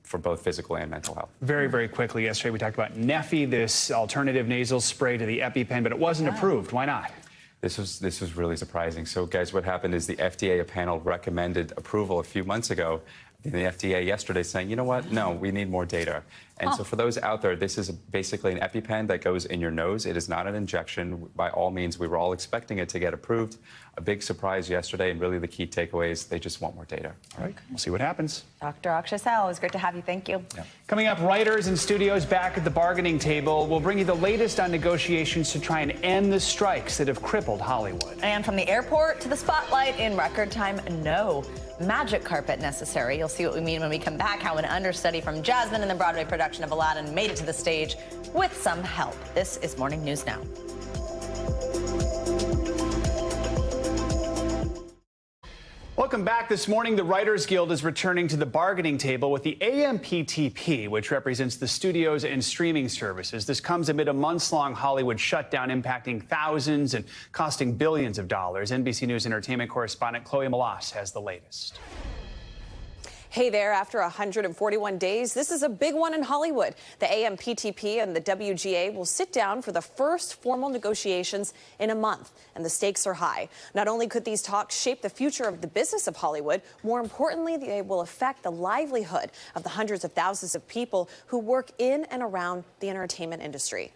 S12: for both physical and mental health.
S3: Very, very quickly, yesterday we talked about Neffy, this alternative nasal spray to the EpiPen, but it wasn't approved. Why not?
S12: This was really surprising. So, guys, what happened is the FDA panel recommended approval a few months ago. The FDA yesterday saying, you know what, no, we need more data. And so for those out there, this is basically an EpiPen that goes in your nose. It is not an injection. By all means, we were all expecting it to get approved. A big surprise yesterday, and really the key takeaway is they just want more data.
S3: All right, we'll see what happens.
S1: Dr. Akshay Sal, it was great to have you. Thank you.
S3: Yeah. Coming up, writers and studios back at the bargaining table. We'll bring you the latest on negotiations to try and end the strikes that have crippled Hollywood.
S1: And from the airport to the spotlight in record time, no magic carpet necessary. You'll see what we mean when we come back, how an understudy from Jasmine in the Broadway production of Aladdin made it to the stage with some help. This is Morning News Now.
S3: Welcome back. This morning, the Writers Guild is returning to the bargaining table with the AMPTP, which represents the studios and streaming services. This comes amid a months-long Hollywood shutdown impacting thousands and costing billions of dollars. NBC News entertainment correspondent Chloe Malas has the latest.
S13: Hey there, after 141 days, this is a big one in Hollywood. The AMPTP and the WGA will sit down for the first formal negotiations in a month, and the stakes are high. Not only could these talks shape the future of the business of Hollywood, more importantly, they will affect the livelihood of the hundreds of thousands of people who work in and around the entertainment industry.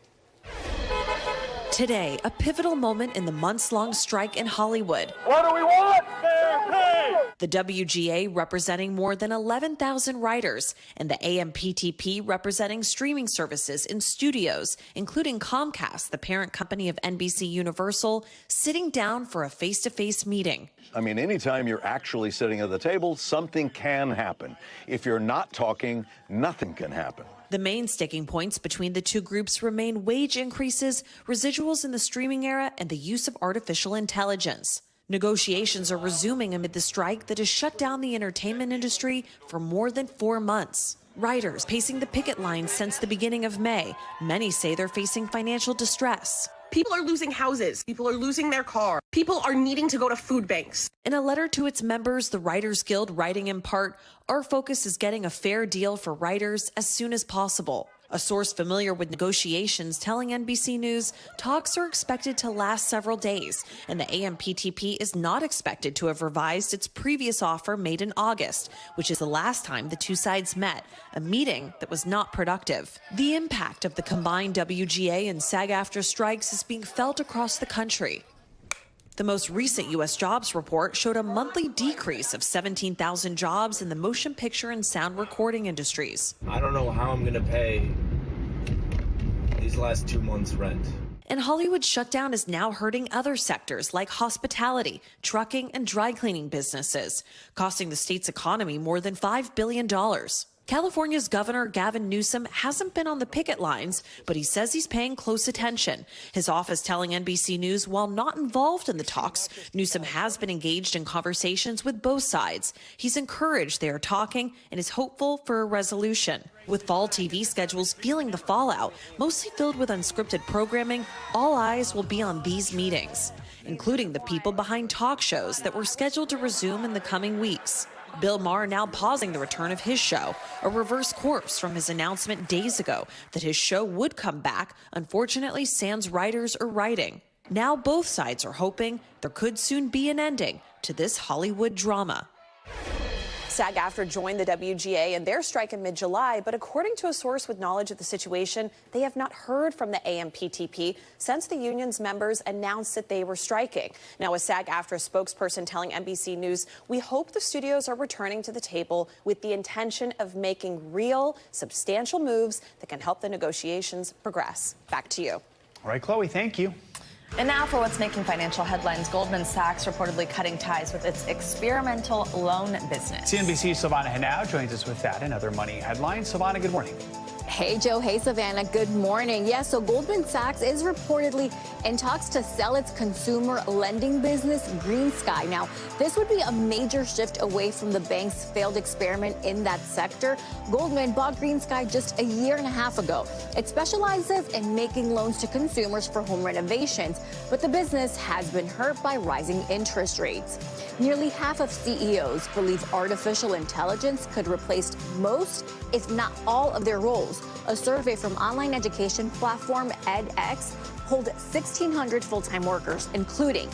S14: Today, a pivotal moment in the months-long strike in Hollywood.
S15: What do we want? Fair pay!
S14: The WGA representing more than 11,000 writers, and the AMPTP representing streaming services in studios, including Comcast, the parent company of NBC Universal, sitting down for a face-to-face meeting.
S16: I mean, anytime you're actually sitting at the table, something can happen. If you're not talking, nothing can happen.
S14: The main sticking points between the two groups remain wage increases, residuals in the streaming era, and the use of artificial intelligence. Negotiations are resuming amid the strike that has shut down the entertainment industry for more than 4 months. Writers pacing the picket lines since the beginning of May. Many say they're facing financial distress.
S17: People are losing houses. People are losing their car. People are needing to go to food banks.
S14: In a letter to its members, the Writers Guild writing in part, "Our focus is getting a fair deal for writers as soon as possible." A source familiar with negotiations telling NBC News talks are expected to last several days, and the AMPTP is not expected to have revised its previous offer made in August, which is the last time the two sides met, a meeting that was not productive. The impact of the combined WGA and SAG-AFTRA strikes is being felt across the country. The most recent U.S. jobs report showed a monthly decrease of 17,000 jobs in the motion picture and sound recording industries.
S18: I don't know how I'm going to pay these last 2 months' rent.
S14: And Hollywood's shutdown is now hurting other sectors like hospitality, trucking, and dry cleaning businesses, costing the state's economy more than $5 billion. California's Governor Gavin Newsom hasn't been on the picket lines, but he says he's paying close attention. His office telling NBC News while not involved in the talks, Newsom has been engaged in conversations with both sides. He's encouraged they are talking and is hopeful for a resolution. With fall TV schedules feeling the fallout, mostly filled with unscripted programming, all eyes will be on these meetings, including the people behind talk shows that were scheduled to resume in the coming weeks. Bill Maher now pausing the return of his show, a reverse course from his announcement days ago that his show would come back. Unfortunately, sans writers are writing. Now both sides are hoping there could soon be an ending to this Hollywood drama.
S13: SAG-AFTRA joined the WGA in their strike in mid-July, but according to a source with knowledge of the situation, they have not heard from the AMPTP since the union's members announced that they were striking. Now, a SAG-AFTRA spokesperson telling NBC News, "We hope the studios are returning to the table with the intention of making real, substantial moves that can help the negotiations progress." Back to you.
S3: All right, Chloe, thank you.
S1: And now for what's making financial headlines. Goldman Sachs reportedly cutting ties with its experimental loan business.
S3: CNBC's Silvana Henao joins us with that and other money headlines. Silvana, good morning.
S26: Hey, Joe. Hey, Savannah. Good morning. Yeah, so Goldman Sachs is reportedly in talks to sell its consumer lending business, GreenSky. Now, this would be a major shift away from the bank's failed experiment in that sector. Goldman bought GreenSky just a year and a half ago. It specializes in making loans to consumers for home renovations, but the business has been hurt by rising interest rates. Nearly half of CEOs believe artificial intelligence could replace most, if not all, of their roles. A survey from online education platform edX polled 1,600 full-time workers, including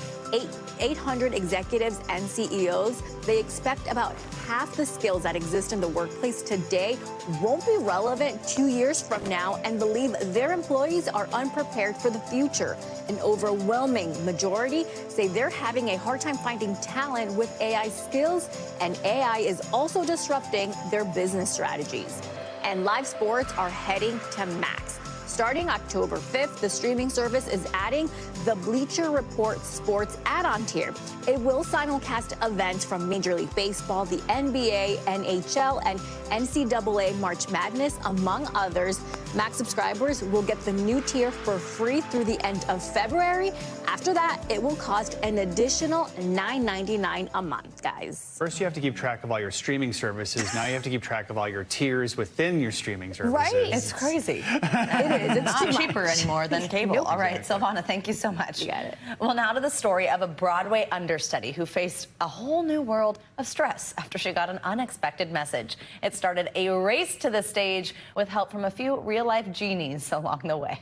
S26: 800 executives and CEOs. They expect about half the skills that exist in the workplace today won't be relevant 2 years from now, and believe their employees are unprepared for the future. An overwhelming majority say they're having a hard time finding talent with AI skills, and AI is also disrupting their business strategies. And live sports are heading to Max. Starting October 5th, the streaming service is adding the Bleacher Report Sports add-on tier. It will simulcast events from Major League Baseball, the NBA, NHL, and NCAA March Madness, among others. Max subscribers will get the new tier for free through the end of February. After that, it will cost an additional $9.99 a month, guys.
S3: First, you have to keep track of all your streaming services. Now you have to keep track of all your tiers within your streaming services.
S1: Right? It's crazy. It
S26: is. It's
S1: not
S26: too
S1: cheaper
S26: much.
S1: anymore than cable.
S26: Nope.
S1: All right, Silvana, thank you so much.
S26: You got it.
S1: Well, now to the story of a Broadway understudy who faced a whole new world of stress after she got an unexpected message. It started a race to the stage with help from a few real-life genies along the way.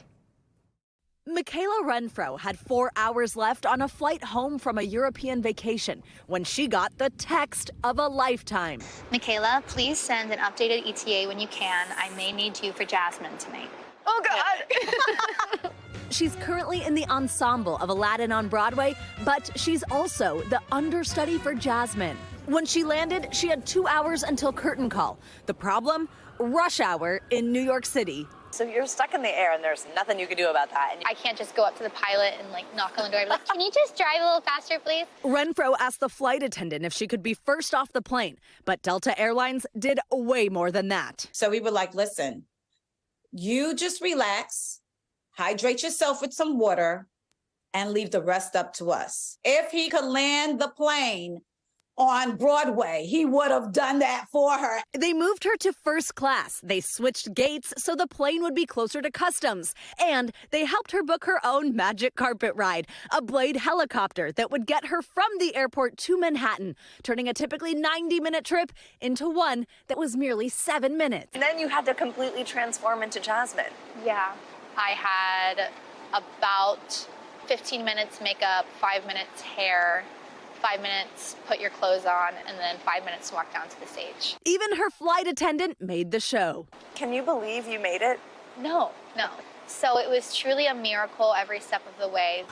S2: Michaela Renfro had 4 hours left on a flight home from a European vacation when she got the text of a lifetime.
S4: Michaela, please send an updated ETA when you can. I may need you for Jasmine tonight.
S2: Oh, God! She's currently in the ensemble of Aladdin on Broadway, but she's also the understudy for Jasmine. When she landed, she had 2 hours until curtain call. The problem? Rush hour in New York City. So you're stuck in the air and there's nothing you can do about that.
S4: I can't just go up to the pilot and knock on the door and be like, can you just drive a little faster, please?
S2: Renfro asked the flight attendant if she could be first off the plane, but Delta Airlines did way more than that.
S6: So we were like, listen, you just relax, hydrate yourself with some water, and leave the rest up to us. If he could land the plane on Broadway, he would have done that for her.
S2: They moved her to first class. They switched gates so the plane would be closer to customs. And they helped her book her own magic carpet ride, a Blade helicopter that would get her from the airport to Manhattan, turning a typically 90-minute trip into one that was merely 7 minutes. And then you had to completely transform into Jasmine.
S4: Yeah, I had about 15 minutes makeup, 5 minutes hair, 5 minutes put your clothes on, and then 5 minutes to walk down to the stage.
S2: Even her flight attendant made the show. Can you believe you made it?
S4: No. So it was truly a miracle every step of the way.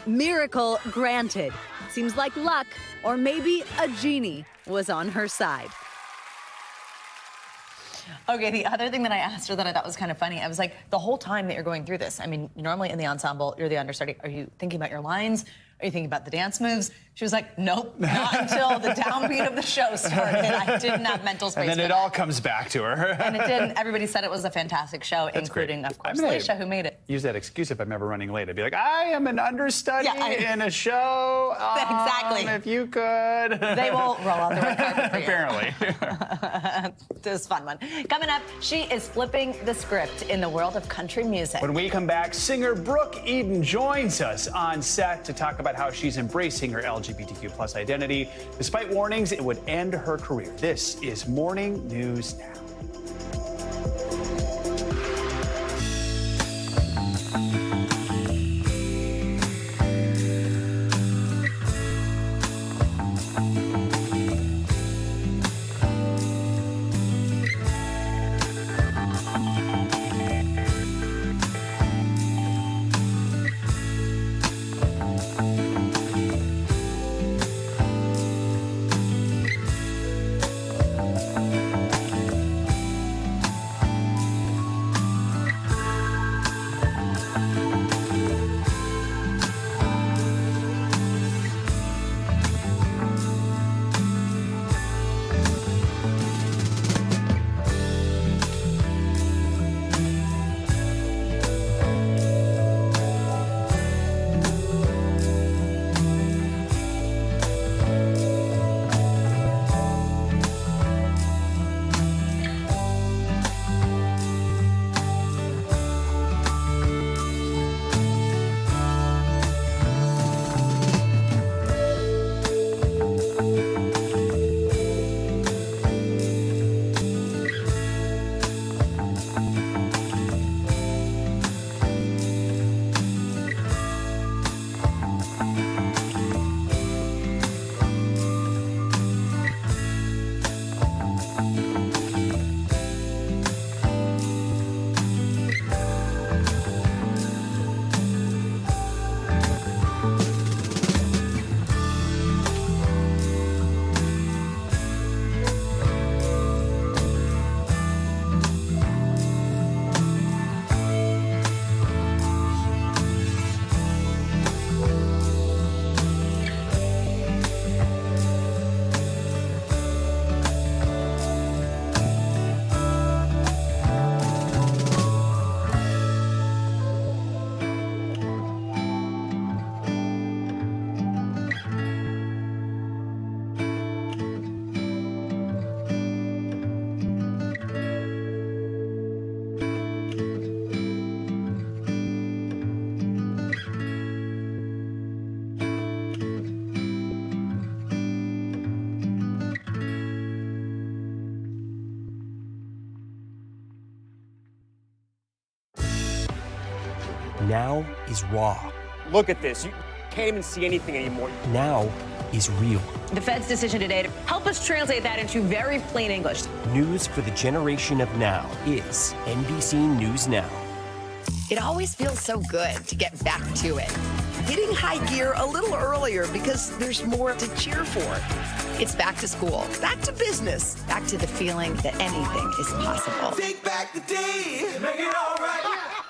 S2: Miracle granted. Seems like luck, or maybe a genie, was on her side.
S1: Okay, the other thing that I asked her that I thought was kind of funny, I was like, the whole time that you're going through this, I mean, normally in the ensemble, you're the understudy. Are you thinking about your lines? Are you thinking about the dance moves? She was like, nope, not until the downbeat of the show started. I didn't have mental space.
S3: And then it all comes back to her.
S1: And it did. Everybody said it was a fantastic show, including, of course, Leisha, who made it.
S3: Use that excuse if I'm ever running late. I'd be like, I am an understudy in a show.
S1: Exactly.
S3: If you could.
S1: They will roll out the red carpet for you.
S3: Apparently.
S1: This is a fun one. Coming up, she is flipping the script in the world of country music.
S3: When we come back, singer Brooke Eden joins us on set to talk about how she's embracing her LGBTQ+ identity. Despite warnings, it would end her career. This is Morning News Now.
S10: Now is raw.
S18: Look at this. You can't even see anything anymore.
S10: Now is real.
S19: The Fed's decision today to help us translate that into very plain English.
S10: News for the generation of now is NBC News Now.
S20: It always feels so good to get back to it. Hitting high gear a little earlier because there's more to cheer for. It's back to school, back to business, back to the feeling that anything is possible.
S15: Take back the day, make it all right.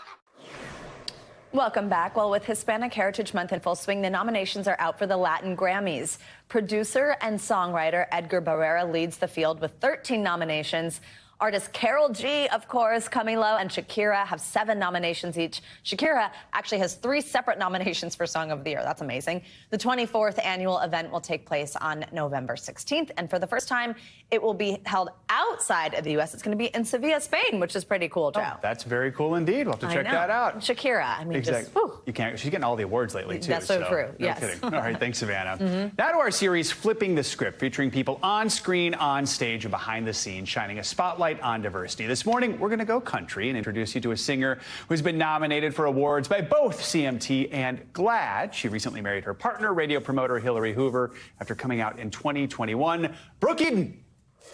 S1: Welcome back. Well, with Hispanic Heritage Month in full swing, the nominations are out for the Latin Grammys. Producer and songwriter Edgar Barrera leads the field with 13 nominations. Artist Karol G, of course, Camilo, and Shakira have 7 nominations each. Shakira actually has 3 separate nominations for Song of the Year. That's amazing. The 24th annual event will take place on November 16th, and for the first time, it will be held outside of the U.S. It's going to be in Sevilla, Spain, which is pretty cool, Joe.
S3: Oh, that's very cool indeed. We'll have to check that out.
S1: Shakira, I mean,
S3: exactly.
S1: just, whew.
S3: You can't. She's getting all the awards lately, too.
S1: That's so true,
S3: No
S1: yes.
S3: kidding. All right, thanks, Savannah. Now to our series, Flipping the Script, featuring people on screen, on stage, and behind the scenes, shining a spotlight on diversity. This morning, we're going to go country and introduce you to a singer who's been nominated for awards by both CMT and GLAAD. She recently married her partner, radio promoter Hillary Hoover, after coming out in 2021. Brooke Eden,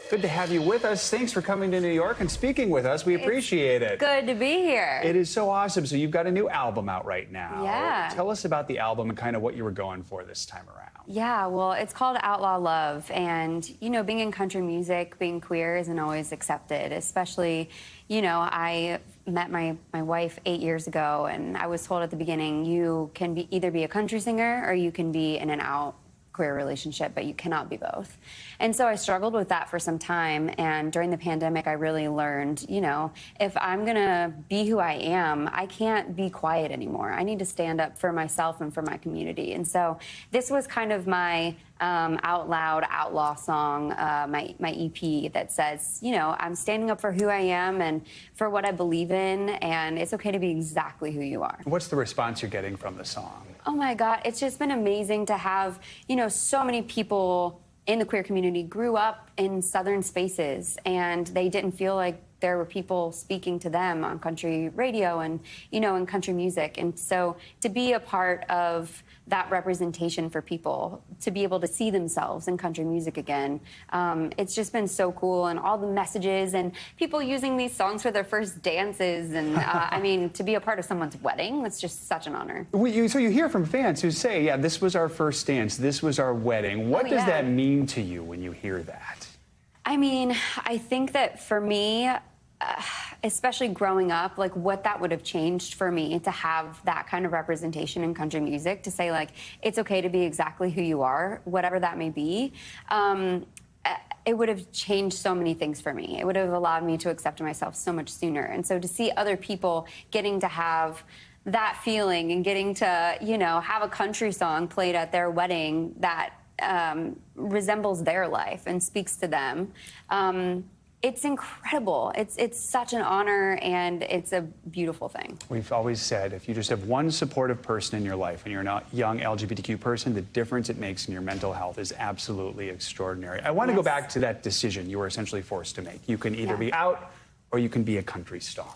S3: good to have you with us. Thanks for coming to New York and speaking with us. We appreciate it.
S21: Good to be here.
S3: It is so awesome. So you've got a new album out right now.
S21: Yeah.
S3: Tell us about the album and kind of what you were going for this time around.
S21: Yeah, well, it's called Outlaw Love. And, you know, being in country music, being queer isn't always accepted, especially, you know, I met my wife 8 years ago, and I was told at the beginning, you can either be a country singer or you can be in an out queer relationship, but you cannot be both. And so I struggled with that for some time, and during the pandemic I really learned, you know, if I'm gonna be who I am, I can't be quiet anymore. I need to stand up for myself and for my community. And so this was kind of my out loud outlaw song, my EP that says, you know, I'm standing up for who I am and for what I believe in, and it's okay to be exactly who you are.
S3: What's the response you're getting from the song?
S21: Oh my God, it's just been amazing to have, you know, so many people in the queer community grew up in Southern spaces, and they didn't feel like there were people speaking to them on country radio and, you know, in country music. And so to be a part of that representation for people, to be able to see themselves in country music again, it's just been so cool. And all the messages and people using these songs for their first dances. And I mean, to be a part of someone's wedding, that's just such an honor.
S3: So you hear from fans who say, yeah, this was our first dance, this was our wedding. What does that mean to you when you hear that?
S21: I mean, I think that for me, especially growing up, like what that would have changed for me to have that kind of representation in country music, to say like, it's okay to be exactly who you are, whatever that may be. It would have changed so many things for me. It would have allowed me to accept myself so much sooner. And so to see other people getting to have that feeling and getting to, you know, have a country song played at their wedding that resembles their life and speaks to them, it's incredible. It's such an honor, and it's a beautiful thing.
S3: We've always said, if you just have one supportive person in your life and you're not a young LGBTQ person, the difference it makes in your mental health is absolutely extraordinary. I want to go back to that decision you were essentially forced to make. You can either be out or you can be a country star.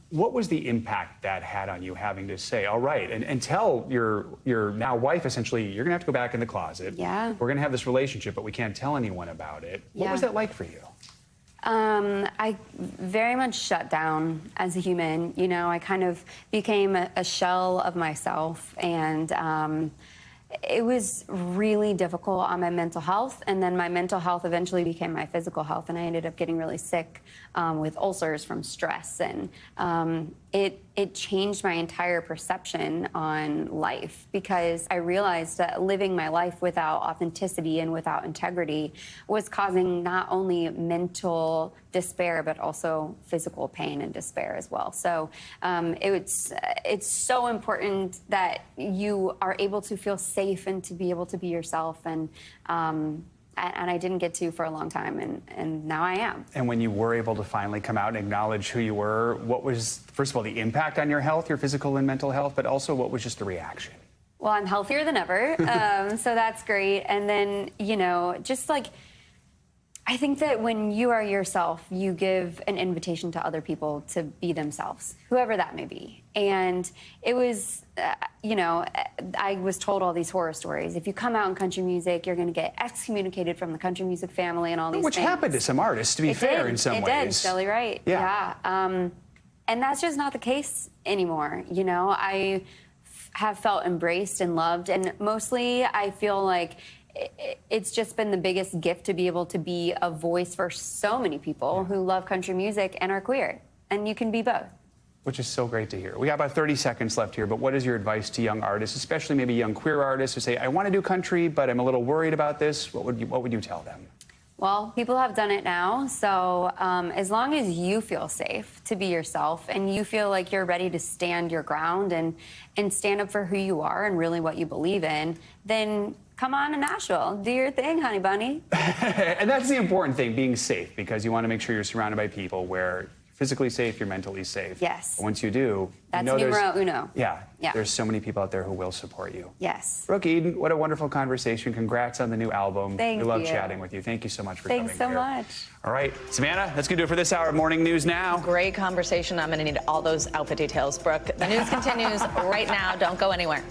S3: What was the impact that had on you, having to say, all right, and tell your now wife, essentially, you're gonna have to go back in the closet.
S21: Yeah.
S3: We're gonna have this relationship, but we can't tell anyone about it. What was that like for you?
S21: I very much shut down as a human. You know, I kind of became a shell of myself, and it was really difficult on my mental health. And then my mental health eventually became my physical health, and I ended up getting really sick with ulcers from stress. And it changed my entire perception on life, because I realized that living my life without authenticity and without integrity was causing not only mental despair, but also physical pain and despair as well. So it's so important that you are able to feel safe and to be able to be yourself. And I didn't get to for a long time, and now I am.
S3: And when you were able to finally come out and acknowledge who you were, what was, first of all, the impact on your health, your physical and mental health, but also what was just the reaction?
S21: Well, I'm healthier than ever, so that's great. And then, you know, just like, I think that when you are yourself, you give an invitation to other people to be themselves, whoever that may be. And it was, you know, I was told all these horror stories. If you come out in country music, you're going to get excommunicated from the country music family and all these
S3: Which
S21: things.
S3: happened to some artists, to be fair, in some ways.
S21: It did, Shelly, right?
S3: Yeah.
S21: And that's just not the case anymore. You know, I have felt embraced and loved, and mostly I feel like it's just been the biggest gift to be able to be a voice for so many people who love country music and are queer. And you can be both.
S3: Which is so great to hear. We got about 30 seconds left here, but what is your advice to young artists, especially maybe young queer artists who say, I want to do country, but I'm a little worried about this? What would you tell them?
S21: Well, people have done it now, so as long as you feel safe to be yourself and you feel like you're ready to stand your ground and stand up for who you are and really what you believe in, then come on to Nashville. Do your thing, honey bunny.
S3: And that's the important thing, being safe, because you want to make sure you're surrounded by people where you're physically safe, you're mentally safe.
S21: Yes.
S3: But once you do,
S21: that's
S3: you know
S21: numero uno.
S3: Yeah. There's so many people out there who will support you.
S21: Yes.
S3: Brooke Eden, what a wonderful conversation. Congrats on the new album.
S21: Thank you.
S3: We love chatting with you. Thank you so much for coming
S21: Thanks so
S3: here.
S21: much.
S3: All right, Savannah, that's going to do it for this hour of Morning News Now.
S5: Great conversation. I'm going to need all those outfit details, Brooke. The news continues right now. Don't go anywhere.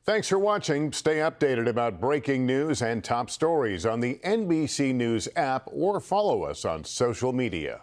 S7: Thanks for watching. Stay updated about breaking news and top stories on the NBC News app or follow us on social media.